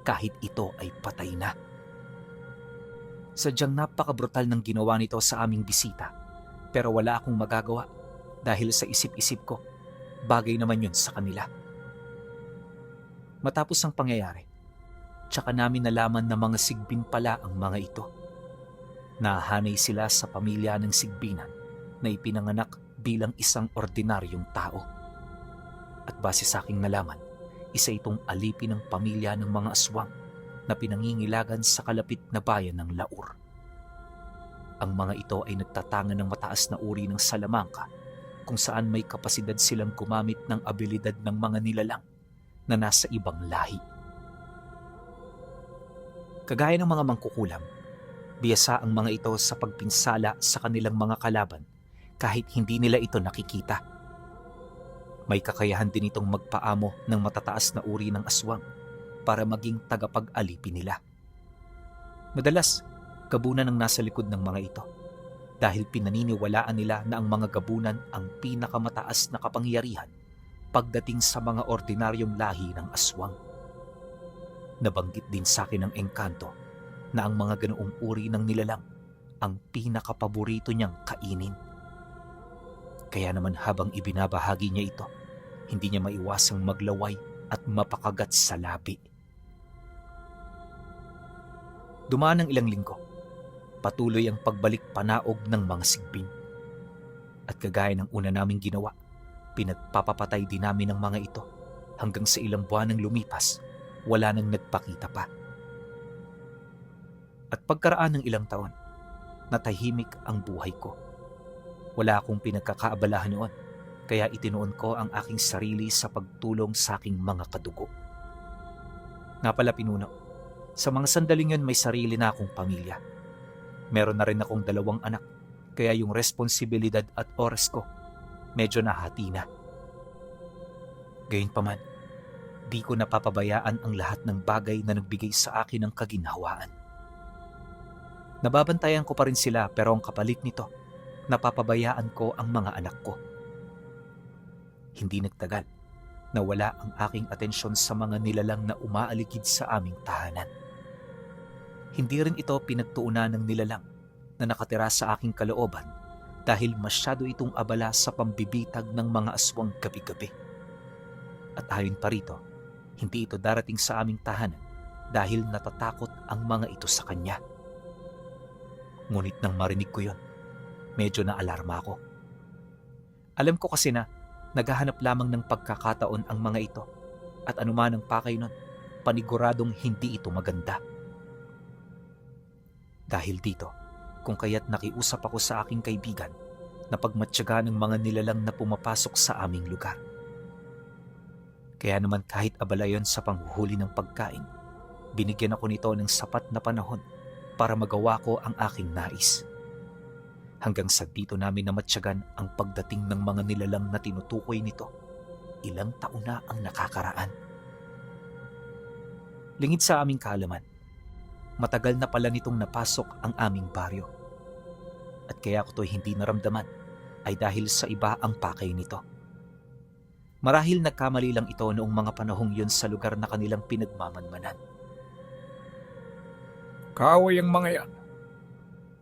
kahit ito ay patay na. Sadyang napakabrutal ng ginawa nito sa aming bisita, pero wala akong magagawa dahil sa isip-isip ko, bagay naman yun sa kanila. Matapos ang pangyayari, tsaka namin nalaman na mga sigbin pala ang mga ito. Nahanay sila sa pamilya ng sigbinan na ipinanganak bilang isang ordinaryong tao. At base sa aking nalaman, isa itong alipin ng pamilya ng mga aswang na pinangingilagan sa kalapit na bayan ng Laur. Ang mga ito ay nagtatangan ng mataas na uri ng salamangka kung saan may kapasidad silang gumamit ng abilidad ng mga nilalang na nasa ibang lahi. Kagaya ng mga mangkukulam, biyasa ang mga ito sa pagpinsala sa kanilang mga kalaban kahit hindi nila ito nakikita. May kakayahan din itong magpaamo ng matataas na uri ng aswang para maging tagapag-alipin nila. Madalas, gabunan ang nasa likod ng mga ito dahil pinaniniwalaan nila na ang mga gabunan ang pinakamataas na kapangyarihan pagdating sa mga ordinaryong lahi ng aswang. Nabanggit din sa akin ng engkanto na ang mga ganoong uri ng nilalang ang pinakapaborito niyang kainin. Kaya naman habang ibinabahagi niya ito, hindi niya maiwasang maglaway at mapakagat sa labi. Dumaan ang ilang linggo, patuloy ang pagbalik panaog ng mga sigbin. At kagaya ng una naming ginawa, pinagpapapatay din namin ang mga ito hanggang sa ilang buwan nang lumipas, wala nang nagpakita pa. At pagkaraan ng ilang taon, natahimik ang buhay ko. Wala akong pinagkakaabalahan noon, kaya itinuon ko ang aking sarili sa pagtulong sa aking mga kadugo. Nga pala pinuno, sa mga sandaling yun may sarili na akong pamilya. Meron na rin akong 2 anak, kaya yung responsibilidad at oras ko medyo nahati na. Gayunpaman, di ko napapabayaan ang lahat ng bagay na nagbigay sa akin ng kaginhawaan. Nababantayan ko pa rin sila pero ang kapalit nito, napapabayaan ko ang mga anak ko. Hindi nagtagal, nawala ang aking atensyon sa mga nilalang na umaaligid sa aming tahanan. Hindi rin ito pinagtuunan ng nilalang na nakatira sa aking kalooban dahil masyado itong abala sa pambibitag ng mga aswang gabi-gabi. At ayon pa rito, hindi ito darating sa aming tahanan dahil natatakot ang mga ito sa kanya. Ngunit nang marinig ko yon, medyo naalarma ako. Alam ko kasi na naghahanap lamang ng pagkakataon ang mga ito at anuman ang pakay nun, paniguradong hindi ito maganda. Dahil dito, kung kaya't nakiusap ako sa aking kaibigan na pagmatyaga ng mga nilalang na pumapasok sa aming lugar. Kaya naman kahit abala yon sa panghuhuli ng pagkain, binigyan ako nito ng sapat na panahon para magawa ko ang aking nais. Hanggang sa dito namin namatyagan ang pagdating ng mga nilalang na tinutukoy nito. Ilang taon na ang nakakaraan. Lingid sa aming kaalaman, matagal na pala nitong napasok ang aming baryo. At kaya ko to'y hindi naramdaman ay dahil sa iba ang pakay nito. Marahil nagkamali lang ito noong mga panahong yun sa lugar na kanilang pinagmamanmanan. Kaaway ang mga yan.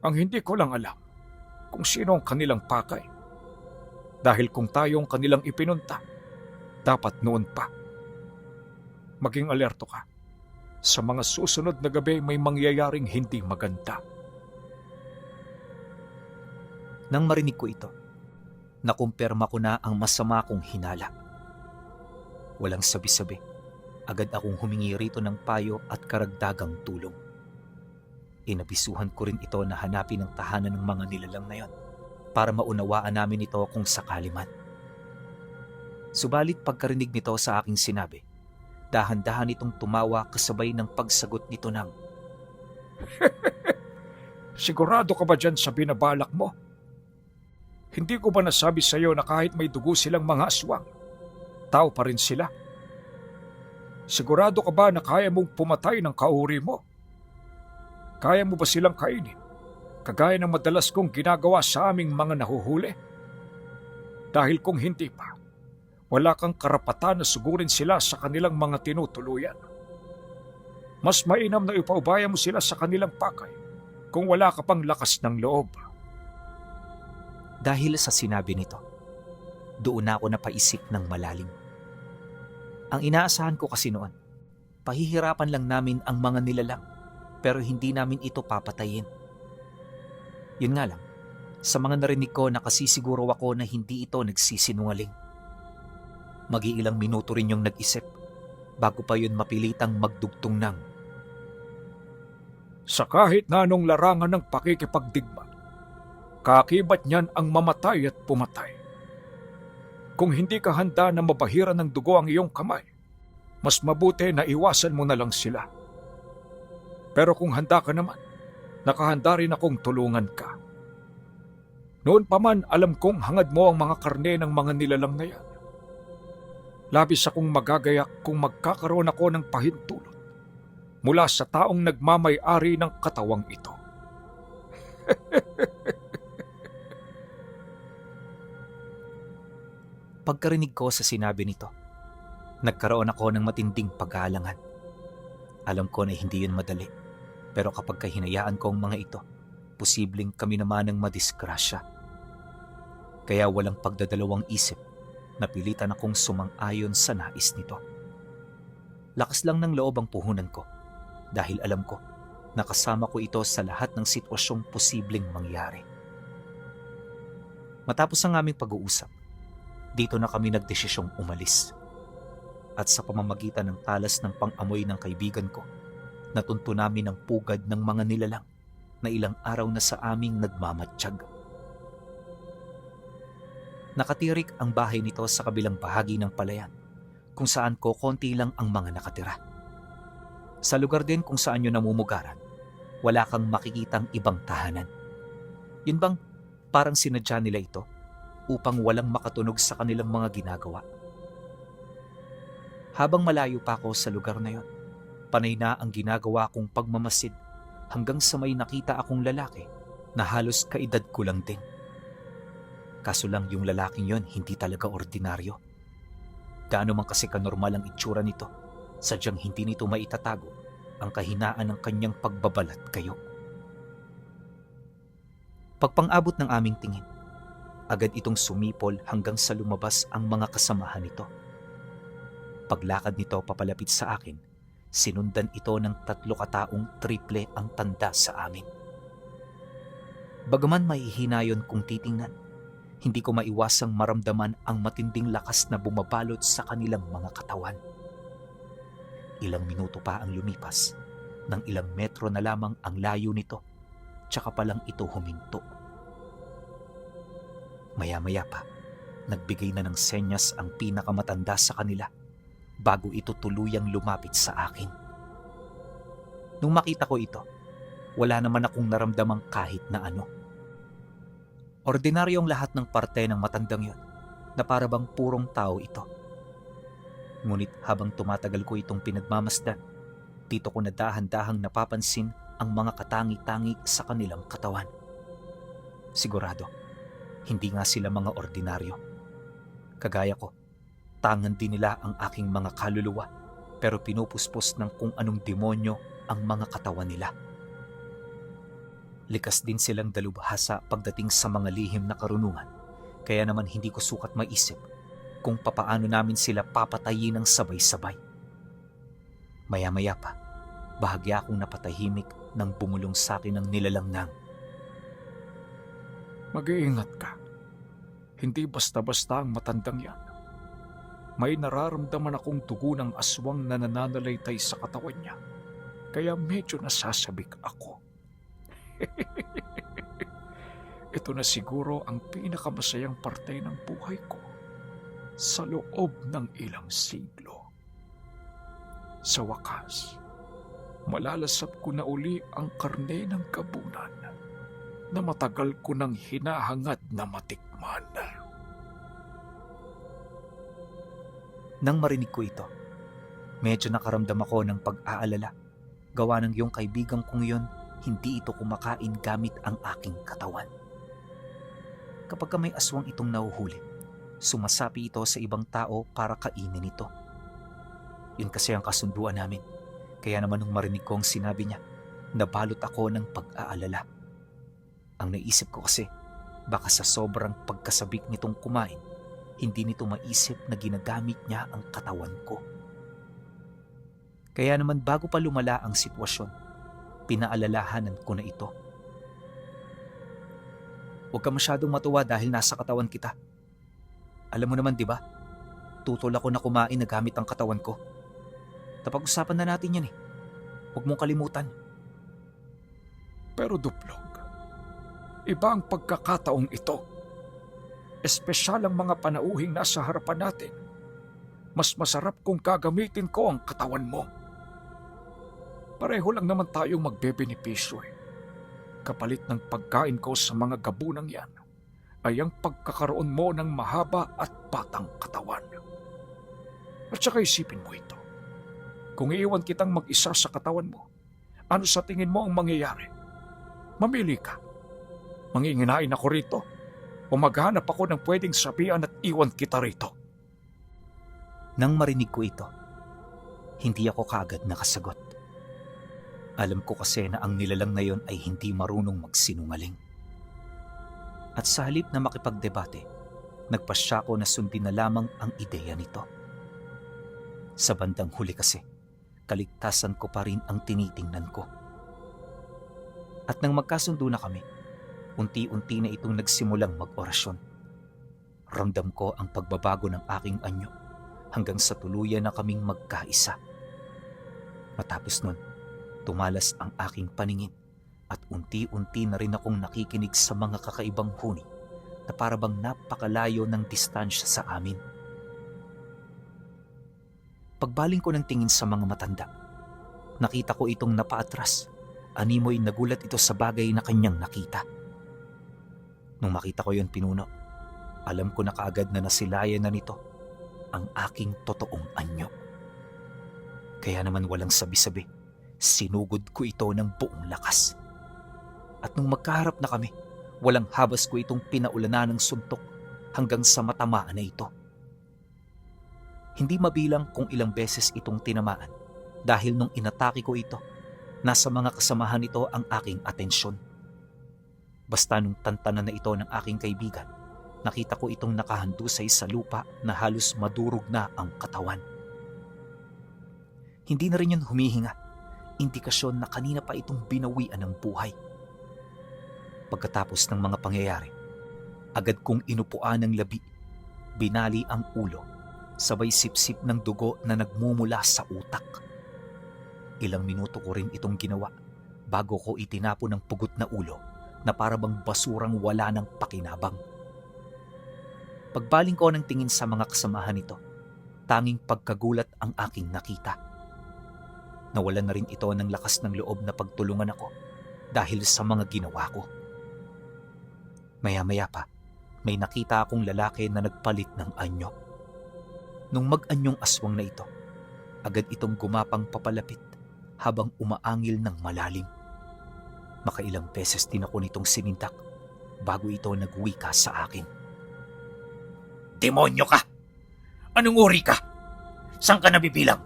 Ang hindi ko lang alam kung sino ang kanilang pakay. Dahil kung tayo ang kanilang ipinunta, dapat noon pa. Maging alerto ka. Sa mga susunod na gabi may mangyayaring hindi maganda. Nang marinig ko ito, nakumpirma ko na ang masama kong hinala. Walang sabi-sabi, agad akong humingi rito ng payo at karagdagang tulong. Inabisuhan ko rin ito na hanapin ang tahanan ng mga nilalang na yon para maunawaan namin ito kung sakali man. Subalit pagkarinig nito sa aking sinabi, dahan-dahan itong tumawa kasabay ng pagsagot nito ng, Sigurado ka ba dyan sa binabalak mo? Hindi ko ba nasabi sa iyo na kahit may dugo silang mga aswang, tao pa rin sila? Sigurado ka ba na kaya mong pumatay ng kauri mo? Kaya mo ba silang kainin, kagaya ng madalas kong ginagawa sa aming mga nahuhuli? Dahil kung hindi pa, wala kang karapatan na sugurin sila sa kanilang mga tinutuluyan. Mas mainam na ipaubaya mo sila sa kanilang pakay kung wala ka pang lakas ng loob. dahil sa sinabi nito, doon na ako napaisip ng malalim. Ang inaasahan ko kasi noon, pahihirapan lang namin ang mga nilalang pero hindi namin ito papatayin. Yun nga lang, sa mga narinig ko nakasisiguro ako na hindi ito nagsisinungaling. Mag-iilang minuto rin yung nag-isip bago pa yun mapilitang magdugtong ng, Sa kahit na anong larangan ng pakikipagdigma, kaakibat niyan ang mamatay at pumatay. Kung hindi ka handa na mabahiran ng dugo ang iyong kamay, mas mabuti na iwasan mo na lang sila. Pero kung handa ka naman, nakahanda rin akong tulungan ka. Noon pa man alam kong hangad mo ang mga karne ng mga nilalang na yan. Labis akong magagayak kung magkakaroon ako ng pahintulot mula sa taong nagmamay-ari ng katawang ito. Pagkarinig ko sa sinabi nito, nagkaroon ako ng matinding pag-aalangan. Alam ko na hindi yun madali, pero kapag kahinayaan ko ang mga ito, posibleng kami naman ang madisgrasya. Kaya walang pagdadalawang isip, napilitan akong sumang-ayon sa nais nito. Lakas lang ng loob ang puhunan ko, dahil alam ko, nakasama ko ito sa lahat ng sitwasyong posibleng mangyari. Matapos ang aming pag-uusap, dito na kami nagdesisyong umalis. At sa pamamagitan ng talas ng pang-amoy ng kaibigan ko, natunto namin ang pugad ng mga nilalang na ilang araw na sa aming nagmamatsyag. Nakatirik ang bahay nito sa kabilang bahagi ng palayan, kung saan konti lang ang mga nakatira. Sa lugar din kung saan yun namumugaran, wala kang makikitang ibang tahanan. Yun bang parang sinadya nila ito upang walang makatunog sa kanilang mga ginagawa? Habang malayo pa ako sa lugar na yon, panay na ang ginagawa kong pagmamasid hanggang sa may nakita akong lalaki na halos kaedad ko lang din. Kaso lang yung lalaking yon hindi talaga ordinaryo. Gaano man kasi kanormal ang itsura nito, sadyang hindi nito maitatago ang kahinaan ng kanyang pagbabalat kayo. Pagpang-abot ng aming tingin, agad itong sumipol hanggang sa lumabas ang mga kasamahan nito. Paglakad nito papalapit sa akin, sinundan ito ng 3 kataong triple ang tanda sa amin. Bagaman mahihina yon kung titingnan, hindi ko maiwasang maramdaman ang matinding lakas na bumabalot sa kanilang mga katawan. Ilang minuto pa ang lumipas, nang ilang metro na lamang ang layo nito, tsaka palang ito huminto. Maya-maya pa, nagbigay na ng senyas ang pinakamatanda sa kanila bago ito tuluyang lumapit sa akin. Nung makita ko ito, wala naman akong naramdamang kahit na ano. Ordinaryong lahat ng parte ng matandang yon na para bang purong tao ito. Ngunit habang tumatagal ko itong pinagmamasdan, dito ko na dahan-dahang napapansin ang mga katangi-tangi sa kanilang katawan. Sigurado, hindi nga sila mga ordinaryo. Kagaya ko, tangan din nila ang aking mga kaluluwa, pero pinupuspos ng kung anong demonyo ang mga katawan nila. Likas din silang dalubhasa pagdating sa mga lihim na karunungan, kaya naman hindi ko sukat maisip kung papaano namin sila papatayin ng sabay-sabay. Maya-maya pa, bahagya akong napatahimik nang bumulong sa akin ng nilalang nang, Mag-iingat ka. Hindi basta-basta ang matandang yan. May nararamdaman akong dugo ng aswang na nananalaytay sa katawan niya. Kaya medyo nasasabik ako. Ito na siguro ang pinakamasayang parte ng buhay ko sa loob ng ilang siglo. Sa wakas, malalasap ko na uli ang karne ng gabunan na matagal ko nang hinahangad na matikman. Nang marinig ko ito, medyo nakaramdam ako ng pag-aalala. Gawa ng iyong kaibigan kong yun, hindi ito kumakain gamit ang aking katawan. Kapag may aswang itong nahuhuli, sumasapi ito sa ibang tao para kainin ito. Yun kasi ang kasunduan namin. Kaya naman nung marinig ko ang sinabi niya, nabalot ako ng pag-aalala. Ang naisip ko kasi, baka sa sobrang pagkasabik nitong kumain, hindi nito maisip na ginagamit niya ang katawan ko. Kaya naman bago pa lumala ang sitwasyon, pinaalalahanan ko na ito. Huwag ka masyadong matuwa dahil nasa katawan kita. Alam mo naman, di ba? Tutol ako na kumain na gamit ang katawan ko. Napag-usapan na natin yan eh. Huwag mong kalimutan. Pero Duplog, iba ang pagkakataong ito. Espesyal ang mga panauhing nasa harapan natin. Mas masarap kung gagamitin ko ang katawan mo. Pareho lang naman tayong magbebenepisyo eh. Kapalit ng pagkain ko sa mga gabunang yan ay ang pagkakaroon mo ng mahaba at batang katawan. At saka isipin mo ito. Kung iiwan kitang mag-isa sa katawan mo, ano sa tingin mo ang mangyayari? Mamili ka. Manginginain ako rito o maghanap ako ng pwedeng sabihan at iwan kita rito. Nang marinig ko ito, hindi ako kaagad nakasagot. Alam ko kasi na ang nilalang na yon ay hindi marunong magsinungaling. At sa halip na makipagdebate, nagpasya ko na sundin na lamang ang ideya nito. Sa bandang huli kasi, kaligtasan ko pa rin ang tinitingnan ko. At nang magkasundo na kami, unti-unti na itong nagsimulang mag-orasyon. Ramdam ko ang pagbabago ng aking anyo hanggang sa tuluyan na kaming magkaisa. Matapos nun, tumalas ang aking paningin at unti-unti na rin akong nakikinig sa mga kakaibang huni na parabang napakalayo ng distansya sa amin. Pagbaling ko ng tingin sa mga matanda, nakita ko itong napaatras. Animoy nagulat ito sa bagay na kanyang nakita. Nung makita ko yon pinuno, alam ko na kaagad na nasilayan na nito ang aking totoong anyo. Kaya naman walang sabi-sabi, sinugod ko ito ng buong lakas. At nung magkaharap na kami, walang habas ko itong pinaulanan ng suntok hanggang sa matamaan na ito. Hindi mabilang kung ilang beses itong tinamaan dahil nung inatake ko ito, nasa mga kasamahan nito ang aking atensyon. Basta nung tantanan na ito ng aking kaibigan, nakita ko itong nakahandusay sa lupa na halos madurog na ang katawan. Hindi na rin yun humihinga, indikasyon na kanina pa itong binawian ng buhay. Pagkatapos ng mga pangyayari, agad kong inupuan ng labi, binali ang ulo, sabay sipsip ng dugo na nagmumula sa utak. Ilang minuto ko rin itong ginawa bago ko itinapon ng pugot na ulo na parabang basurang wala ng pakinabang. Pagbaling ko ng tingin sa mga kasamahan nito, tanging pagkagulat ang aking nakita. Nawalan na rin ito ng lakas ng loob na pagtulungan ako dahil sa mga ginawa ko. Maya-maya pa, may nakita akong lalaki na nagpalit ng anyo. Nung mag-anyong aswang na ito, agad itong gumapang papalapit habang umaangil ng malalim. Makailang beses din ako nitong sinintak bago ito nagwika sa akin. Demonyo ka! Anong uri ka? Saan ka nabibilang?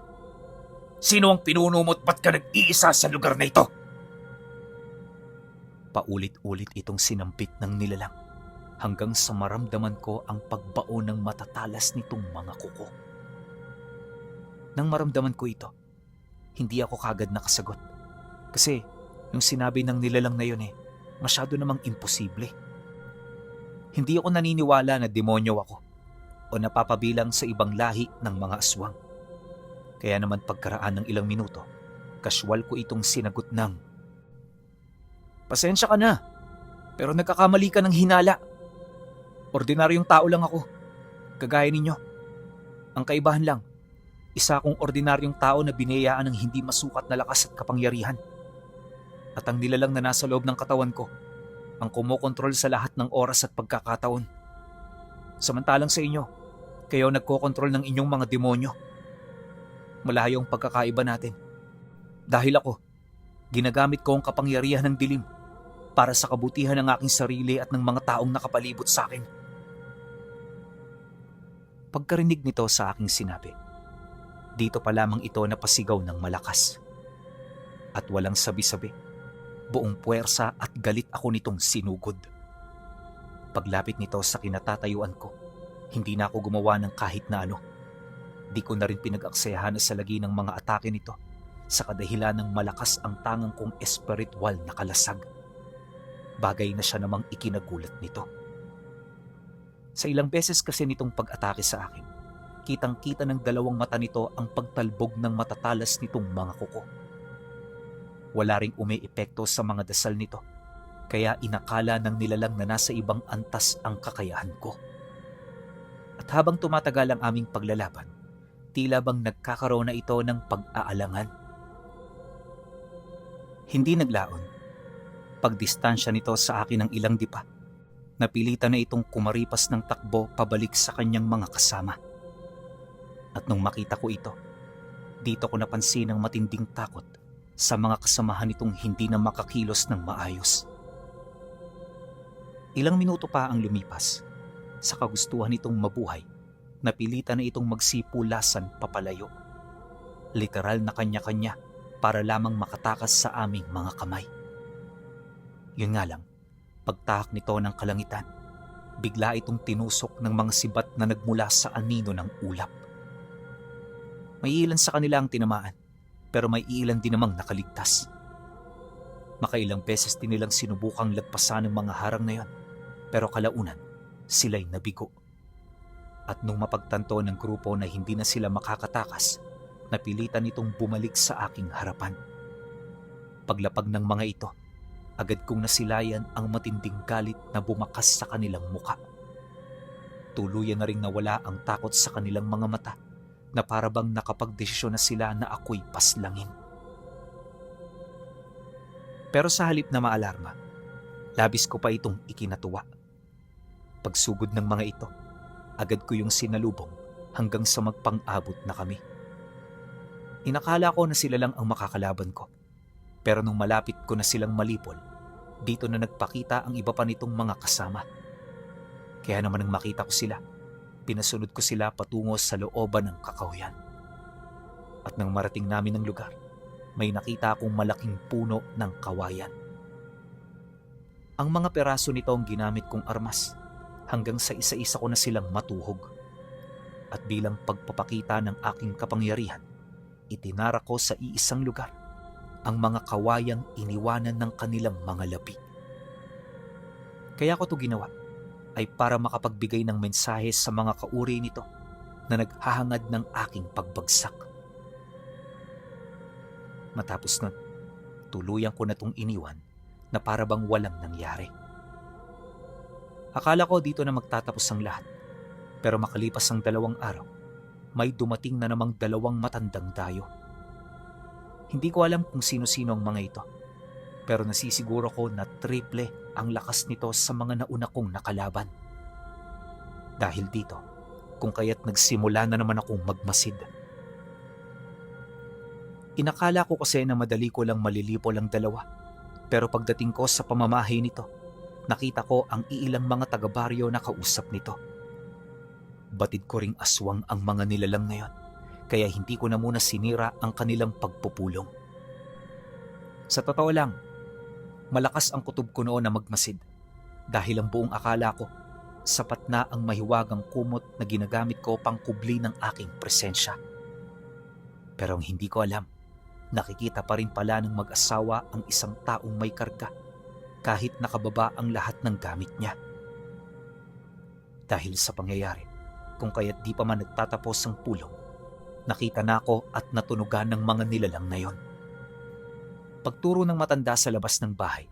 Sino ang pinuno mo at ba't ka nag-iisa sa lugar na ito? Paulit-ulit itong sinambit ng nilalang hanggang sa maramdaman ko ang pagbao ng matatalas nitong mga kuko. Nang maramdaman ko ito, hindi ako kagad nakasagot. Kasi yung sinabi ng nilalang na yun masyado namang imposible. Hindi ako naniniwala na demonyo ako. o napapabilang sa ibang lahi ng mga aswang. Kaya naman pagkaraan ng ilang minuto, kaswal ko itong sinagot ng, "Pasensya ka na, pero nagkakamali ka ng hinala. Ordinaryong tao lang ako, kagaya ninyo. Ang kaibahan lang, isa akong ordinaryong tao na binayaan ng hindi masukat na lakas at kapangyarihan. At ang nilalang na nasa loob ng katawan ko, ang kumokontrol sa lahat ng oras at pagkakataon. Samantalang sa inyo, kayo nagkokontrol ng inyong mga demonyo. Malayo ang pagkakaiba natin. Dahil ako, ginagamit ko ang kapangyarihan ng dilim para sa kabutihan ng aking sarili at ng mga taong nakapalibot sa akin." Pagkarinig nito sa aking sinabi, dito pa lamang ito napasigaw ng malakas. At walang sabi-sabi, buong puwersa at galit ako nitong sinugod. Paglapit nito sa kinatatayuan ko, hindi na ako gumawa ng kahit na ano. Di ko na rin pinag-aksayahan na salagi ng mga atake nito sa kadahilan ng malakas ang tangang kong espiritual na kalasag. Bagay na siya namang ikinagulat nito. Sa ilang beses kasi nitong pag-atake sa akin, kitang-kita ng dalawang mata nito ang pagtalbog ng matatalas nitong mga kuko. Wala ring umeepekto sa mga dasal nito, kaya inakala ng nilalang na nasa ibang antas ang kakayahan ko. At habang tumatagal ang aming paglalaban, tila bang nagkakaroon na ito ng pag-aalangan. Hindi naglaon. Pagdistansya nito sa akin ng ilang dipa, napilitan na itong kumaripas ng takbo pabalik sa kanyang mga kasama. At nung makita ko ito, dito ko napansin ang matinding takot sa mga kasamahan nitong hindi na makakilos ng maayos. Ilang minuto pa ang lumipas. Sa kagustuhan nitong mabuhay, napilitan na itong magsipulasan papalayo. Literal na kanya-kanya para lamang makatakas sa aming mga kamay. Yun nga lang, pagtahak nito ng kalangitan, bigla itong tinusok ng mga sibat na nagmula sa anino ng ulap. May ilan sa kanila ang tinamaan, pero may ilan din namang nakaligtas. Makailang beses din nilang sinubukang lagpasan ng mga harang na yon, pero kalaunan, sila'y nabigo. At nung mapagtanto ng grupo na hindi na sila makakatakas, napilitan itong bumalik sa aking harapan. Paglapag ng mga ito, agad kong nasilayan ang matinding galit na bumakas sa kanilang muka. Tuluyan na ring nawala ang takot sa kanilang mga mata na parabang nakapagdesisyon na sila na ako'y paslangin. Pero sa halip na maalarma, labis ko pa itong ikinatuwa. Pagsugod ng mga ito, agad ko yung sinalubong hanggang sa magpang-abot na kami. Inakala ko na sila lang ang makakalaban ko, pero nung malapit ko na silang malipol, dito na nagpakita ang iba pa nitong mga kasama. Kaya naman nang makita ko sila, pinasunod ko sila patungo sa looban ng kakahuyan. At nang marating namin ng lugar, may nakita akong malaking puno ng kawayan. Ang mga peraso nito ang ginamit kong armas hanggang sa isa-isa ko na silang matuhog. At bilang pagpapakita ng aking kapangyarihan, itinara ko sa iisang lugar ang mga kawayang iniwanan ng kanilang mga labi. Kaya ko ito ginawa ay para makapagbigay ng mensahe sa mga kauri nito na naghahangad ng aking pagbagsak. Matapos nun, tuluyan ko na itong iniwan na parabang walang nangyari. Akala ko dito na magtatapos ang lahat, pero makalipas ang 2 araw, may dumating na namang 2 matandang dayo. Hindi ko alam kung sino-sino ang mga ito, pero nasisiguro ko na triple ang lakas nito sa mga nauna kong nakalaban. Dahil dito, kung kaya't nagsimula na naman akong magmasid. Inakala ko kasi na madali ko lang malilipol ang 2, pero pagdating ko sa pamamahay nito, nakita ko ang iilang mga taga-baryo na kausap nito. Batid ko ring aswang ang mga nilalang na yon, kaya hindi ko na muna sinira ang kanilang pagpupulong. Sa totoo lang, malakas ang kutob ko noon na magmasid dahil ang buong akala ko, sapat na ang mahiwagang kumot na ginagamit ko pang kubli ng aking presensya. Pero ang hindi ko alam, nakikita pa rin pala ng mag-asawa ang isang taong may karga kahit nakababa ang lahat ng gamit niya. Dahil sa pangyayari, kung kaya't di pa man nagtatapos ang pulong, nakita na ako at natunugan ng mga nilalang na yon. Pagturo ng matanda sa labas ng bahay,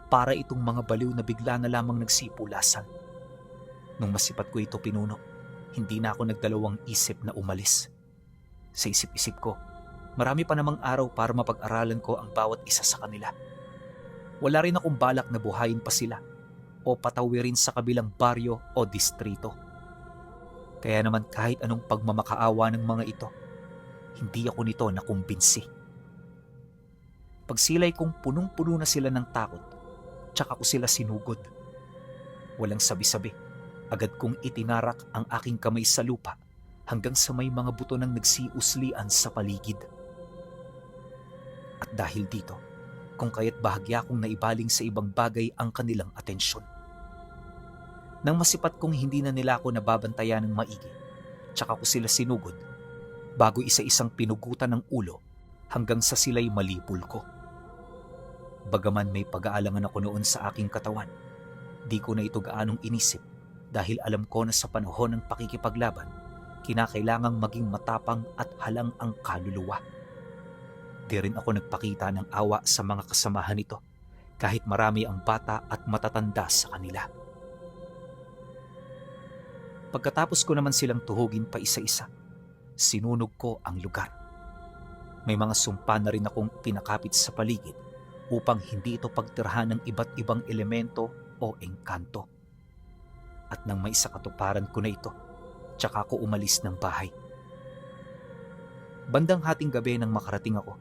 para itong mga baliw na bigla na lamang nagsipulasan. Nung masipat ko ito pinuno, hindi na ako nagdalawang isip na umalis. Sa isip-isip ko, marami pa namang araw para mapag-aralan ko ang bawat isa sa kanila. Wala rin akong balak na buhayin pa sila o patawirin sa kabilang baryo o distrito. Kaya naman kahit anong pagmamakaawa ng mga ito, hindi ako nito nakumbinsi. Pagsilay kong punong-puno na sila ng takot, tsaka ko sila sinugod. Walang sabi-sabi, agad kong itinarak ang aking kamay sa lupa hanggang sa may mga buto ng nagsiuslian sa paligid. At dahil dito, kung kaya't bahagya kong naibaling sa ibang bagay ang kanilang atensyon. Nang masipat kong hindi na nila ako nababantayan ng maigi, tsaka ko sila sinugod, bago isa-isang pinugutan ng ulo hanggang sa sila'y malipol ko. Bagaman may pag-aalangan ako noon sa aking katawan, di ko na ito gaanong inisip dahil alam ko na sa panahon ng pakikipaglaban, kinakailangang maging matapang at halang ang kaluluwa. Di rin ako nagpakita ng awa sa mga kasamahan nito kahit marami ang bata at matatanda sa kanila. Pagkatapos ko naman silang tuhugin pa isa-isa, sinunog ko ang lugar. May mga sumpa na rin akong pinakapit sa paligid upang hindi ito pagtirhan ng iba't ibang elemento o engkanto. At nang maisakatuparan ko na ito, tsaka ako umalis ng bahay. Bandang hating gabi nang makarating ako,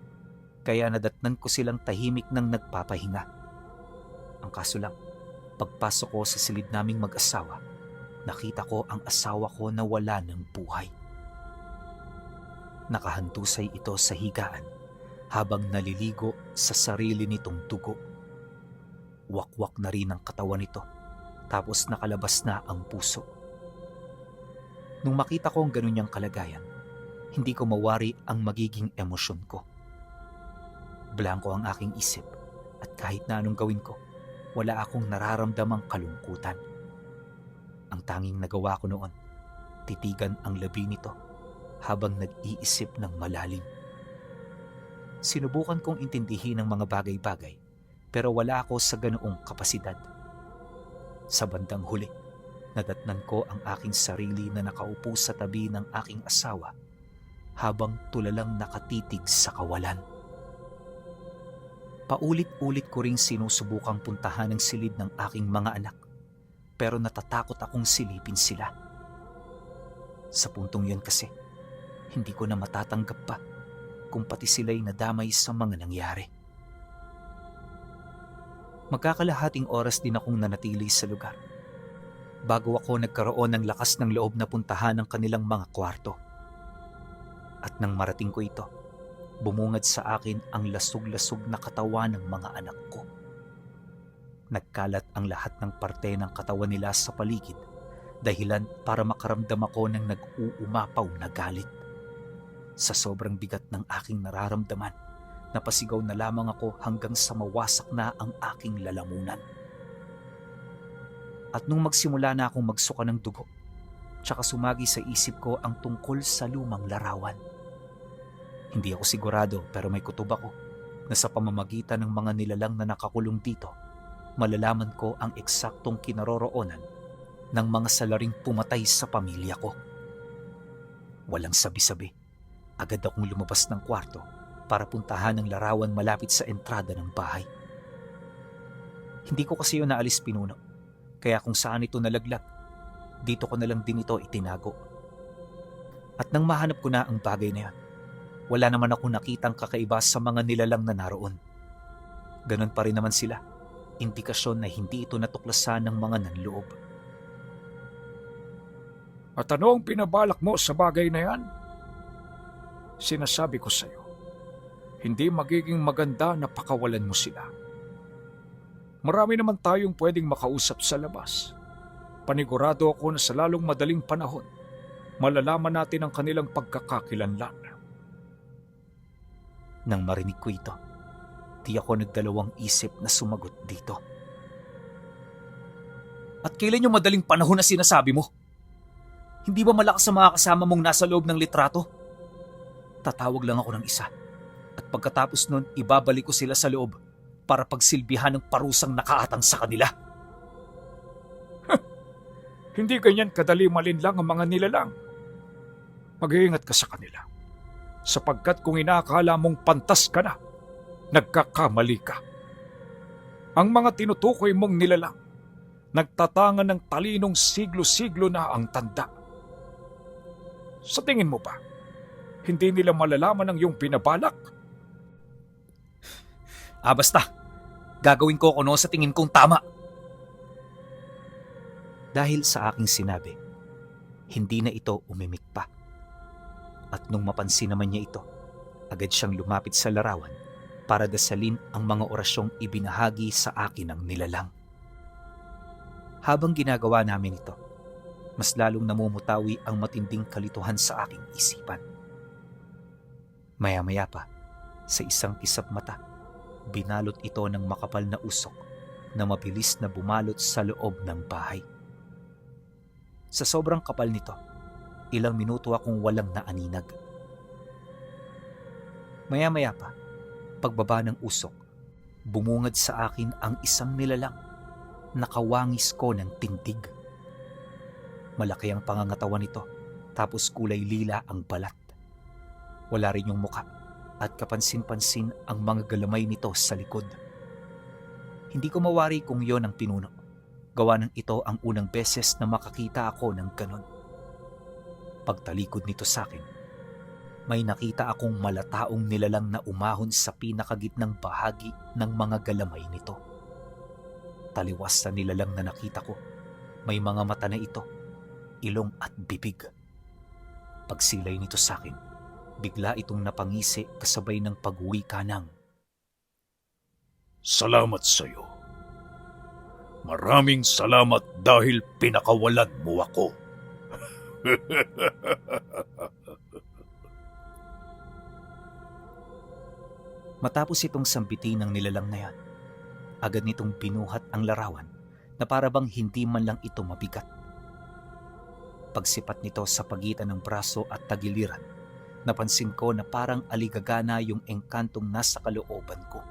kaya nadatnan ko silang tahimik nang nagpapahinga. Ang kaso lang, pagpasok ko sa silid naming mag-asawa, nakita ko ang asawa ko na wala ng buhay. Nakahantusay ito sa higaan habang naliligo sa sarili nitong dugo. Wakwak na rin ang katawan nito, tapos nakalabas na ang puso. Nung makita ko ang ganun niyang kalagayan, hindi ko mawari ang magiging emosyon ko. Blanko ang aking isip at kahit na anong gawin ko, wala akong nararamdamang kalungkutan. Ang tanging nagawa ko noon, titigan ang labi nito habang nag-iisip ng malalim. Sinubukan kong intindihin ang mga bagay-bagay pero wala ako sa ganoong kapasidad. Sa bandang huli, nadatnan ko ang aking sarili na nakaupo sa tabi ng aking asawa habang tulalang nakatitig sa kawalan. Paulit-ulit ko ring sinusubukang puntahan ang silid ng aking mga anak pero natatakot akong silipin sila. Sa puntong yun kasi, hindi ko na matatanggap pa kung pati sila'y nadamay sa mga nangyari. Magkakalahating oras din akong nanatili sa lugar bago ako nagkaroon ng lakas ng loob na puntahan ang kanilang mga kwarto. At nang marating ko ito, bumungad sa akin ang lasug-lasug na katawan ng mga anak ko. Nagkalat ang lahat ng parte ng katawan nila sa paligid, dahilan para makaramdam ako ng nag-uumapaw na galit. Sa sobrang bigat ng aking nararamdaman, napasigaw na lamang ako hanggang sa mawasak na ang aking lalamunan. At nung magsimula na akong magsuka ng dugo, tsaka sumagi sa isip ko ang tungkol sa lumang larawan. Hindi ako sigurado pero may kutob ako na sa pamamagitan ng mga nilalang na nakakulong dito, malalaman ko ang eksaktong kinaroroonan ng mga salaring pumatay sa pamilya ko. Walang sabi-sabi, agad akong lumabas ng kwarto para puntahan ang larawan malapit sa entrada ng bahay. Hindi ko kasi yun naalis pinuno, kaya kung saan ito nalaglag, dito ko na lang din ito itinago. At nang mahanap ko na ang bagay na yun, wala naman akong nakitang kakaiba sa mga nilalang na naroon. Ganon pa rin naman sila, indikasyon na hindi ito natuklasan ng mga nanloob. At ano ang pinabalak mo sa bagay na yan? Sinasabi ko sa iyo, hindi magiging maganda na pakawalan mo sila. Marami naman tayong pwedeng makausap sa labas. Panigurado ako na sa lalong madaling panahon, malalaman natin ang kanilang pagkakakilanlan. Nang marinig ko ito, di ako nagdalawang isip na sumagot dito. At kailan yung madaling panahon na sinasabi mo? Hindi ba malakas sa mga kasama mong nasa loob ng litrato? Tatawag lang ako ng isa. At pagkatapos nun, ibabalik ko sila sa loob para pagsilbihan ng parusang nakaatang sa kanila. Hindi ganyan kadali malinlang ang mga nilalang. Mag-iingat ka sa kanila. Sapagkat kung inaakala mong pantas ka na, nagkakamali ka. Ang mga tinutukoy mong nilalang, nagtatangan ng talinong siglo-siglo na ang tanda. Sa tingin mo ba, hindi nila malalaman ang iyong pinabalak? Basta. Gagawin ko kuno sa tingin kong tama. Dahil sa aking sinabi, hindi na ito umimik pa. At nung mapansin naman niya ito, agad siyang lumapit sa larawan para dasalin ang mga orasyong ibinahagi sa akin ng nilalang. Habang ginagawa namin ito, mas lalong namumutawi ang matinding kalituhan sa aking isipan. Maya-maya pa, sa isang kisap mata, binalot ito ng makapal na usok na mabilis na bumalot sa loob ng bahay. Sa sobrang kapal nito, ilang minuto akong walang naaninag. Maya-maya pa, pagbaba ng usok, bumungad sa akin ang isang nilalang. Nakawangis ko ng tindig. Malaki ang pangangatawan nito, tapos kulay lila ang balat. Wala rin yung muka at kapansin-pansin ang mga galamay nito sa likod. Hindi ko mawari kung yon ang pinuno. Gawa ng ito ang unang beses na makakita ako ng ganon. Pagtalikod nito sa akin, may nakita akong malataong nilalang na umahon sa pinakagitnang bahagi ng mga galamay nito. Taliwas sa nilalang na nakita ko, may mga mata na ito, ilong at bibig. Pagsilay nito sa akin, bigla itong napangisi kasabay ng pagwika ng, Salamat sa iyo. Maraming salamat dahil pinakawalan mo ako. Matapos itong sambitin ng nilalang na yan, agad nitong binuhat ang larawan na parabang hindi man lang ito mabigat. Pagsipat nito sa pagitan ng braso at tagiliran, napansin ko na parang aligagana yung engkantong nasa kalooban ko.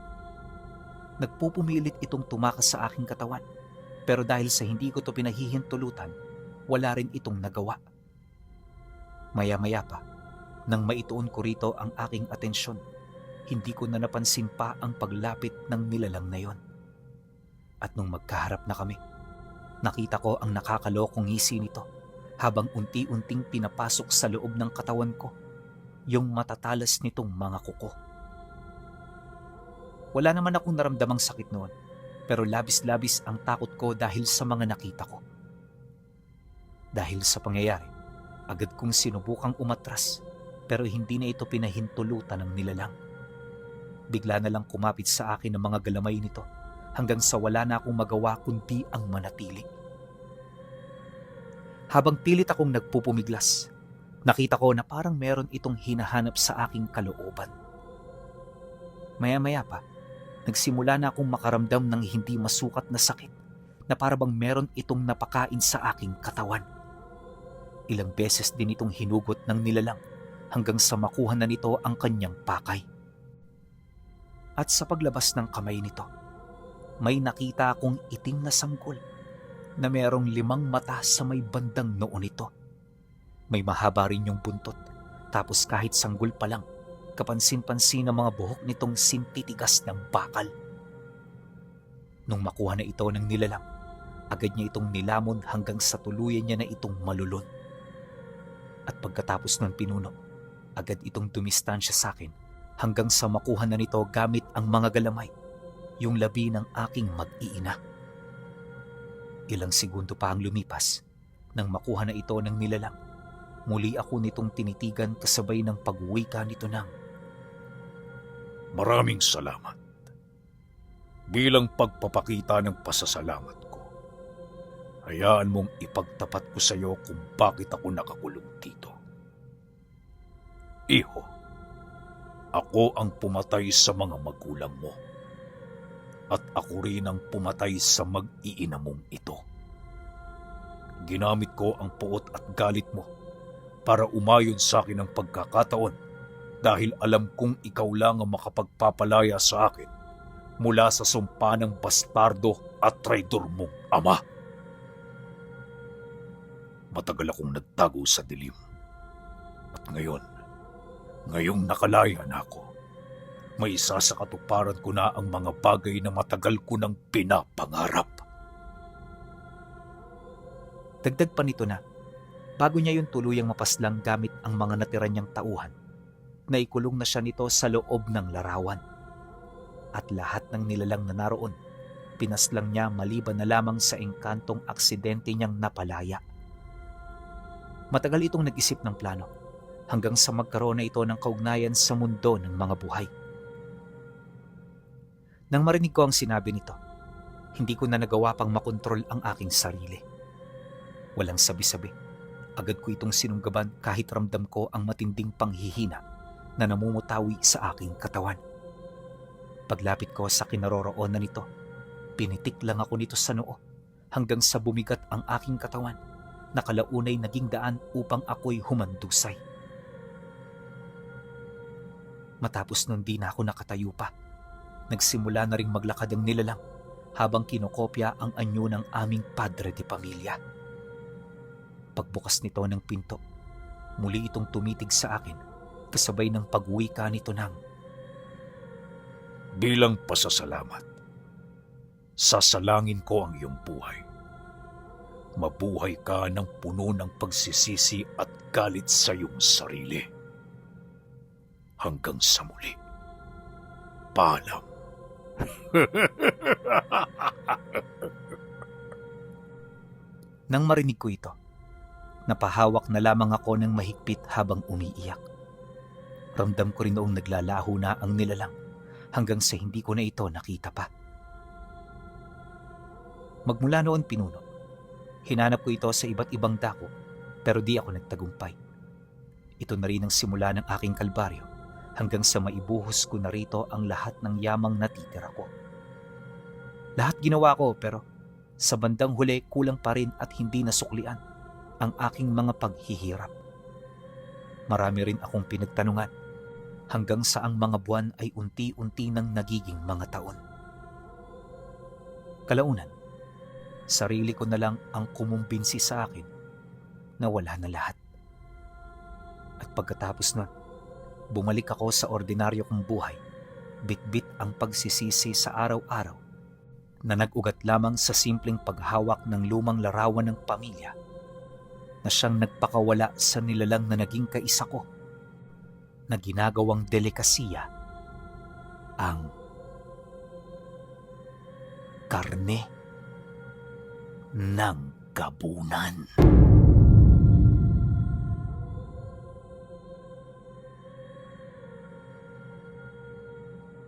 Nagpupumilit itong tumakas sa aking katawan, pero dahil sa hindi ko ito pinahihintulutan, wala rin itong nagawa. Maya-maya pa, nang maituon ko rito ang aking atensyon, hindi ko na napansin pa ang paglapit ng nilalang na yon. At nung magkaharap na kami, nakita ko ang nakakalokong ngisi nito habang unti-unting pinapasok sa loob ng katawan ko yung matatalas nitong mga kuko. Wala naman akong naramdamang sakit noon, pero labis-labis ang takot ko dahil sa mga nakita ko. Dahil sa pangyayari, agad kong sinubukang umatras pero hindi na ito pinahintulutan ng nilalang. Bigla na lang kumapit sa akin ang mga galamay nito hanggang sa wala na akong magawa kundi ang manatili. Habang pilit akong nagpupumiglas, nakita ko na parang meron itong hinahanap sa aking kalooban. Maya-maya pa, nagsimula na akong makaramdam ng hindi masukat na sakit na parabang meron itong napakain sa aking katawan. Ilang beses din itong hinugot ng nilalang hanggang sa makuha na nito ang kanyang pakay. At sa paglabas ng kamay nito, may nakita akong itim na sanggol na merong 5 mata sa may bandang noo nito. May mahaba rin yung buntot, tapos kahit sanggol pa lang, kapansin-pansin ang mga buhok nitong sintitigas ng bakal. Nung makuha na ito ng nilalang, agad niya itong nilamon hanggang sa tuluyan niya na itong malulon. At pagkatapos ng pinuno, agad itong dumistansya sa akin hanggang sa makuha na nito gamit ang mga galamay, yung labi ng aking mag-iina. Ilang segundo pa ang lumipas nang makuha na ito ng nilalang. Muli ako nitong tinitigan kasabay ng pagwika nito ng, Maraming salamat. Bilang pagpapakita ng pasasalamat ko, hayaan mong ipagtapat ko sa iyo kung bakit ako nakakulong dito. Iho, ako ang pumatay sa mga magulang mo. At ako rin ang pumatay sa mag-iina mong ito. Ginamit ko ang puot at galit mo para umayon sa akin ang pagkakataon dahil alam kong ikaw lang ang makapagpapalaya sa akin mula sa sumpa ng bastardo at traidor mong ama. Matagal akong nagtago sa dilim. At ngayong nakalaya na ako, may isa sa katuparan ko na ang mga bagay na matagal ko nang pinapangarap. Dagdag pa nito na, bago niya yung tuluyang mapaslang gamit ang mga natira niyang tauhan, naikulong na siya nito sa loob ng larawan. At lahat ng nilalang na naroon, pinaslang niya maliban na lamang sa engkantong aksidente niyang napalaya. Matagal itong nag-isip ng plano hanggang sa magkaroon na ito ng kaugnayan sa mundo ng mga buhay. Nang marinig ko ang sinabi nito, hindi ko na nagawa pang makontrol ang aking sarili. Walang sabi-sabi, agad ko itong sinunggaban kahit ramdam ko ang matinding panghihina na namumutawi sa aking katawan. Paglapit ko sa kinaroroonan nito, pinitik lang ako nito sa noo hanggang sa bumigat ang aking katawan na kalaunay naging daan upang ako'y humandusay. Matapos nun di na ako nakatayo pa. Nagsimula na ring maglakad ang nilalang habang kinokopya ang anyo ng aming padre de pamilya. Pagbukas nito ng pinto, muli itong tumitig sa akin kasabay ng pagwika nito ng, Bilang pasasalamat, sasalangin ko ang iyong buhay. Mabuhay ka ng puno ng pagsisisi at galit sa iyong sarili. Hanggang sa muli. Paalam. Nang marinig ko ito, napahawak na lamang ako ng mahigpit habang umiiyak. Ramdam ko rin noong naglalaho na ang nilalang hanggang sa hindi ko na ito nakita pa. Magmula noon pinuno, hinanap ko ito sa iba't ibang dako pero di ako nagtagumpay. Ito na rin ang simula ng aking kalbaryo hanggang sa maibuhos ko na rito ang lahat ng yamang natitira ko. Lahat ginawa ko pero sa bandang huli kulang pa rin at hindi nasuklian ang aking mga paghihirap. Marami rin akong pinagtanungan hanggang sa ang mga buwan ay unti-unti nang nagiging mga taon. Kalaunan, sarili ko na lang ang kumumbinsi sa akin na wala na lahat. At pagkatapos nun, bumalik ako sa ordinaryo kong buhay, bitbit ang pagsisisi sa araw-araw na nag-ugat lamang sa simpleng paghawak ng lumang larawan ng pamilya na siyang nagpakawala sa nilalang na naging kaisa ko na ginagawang delikasiya ang karne ng gabunan.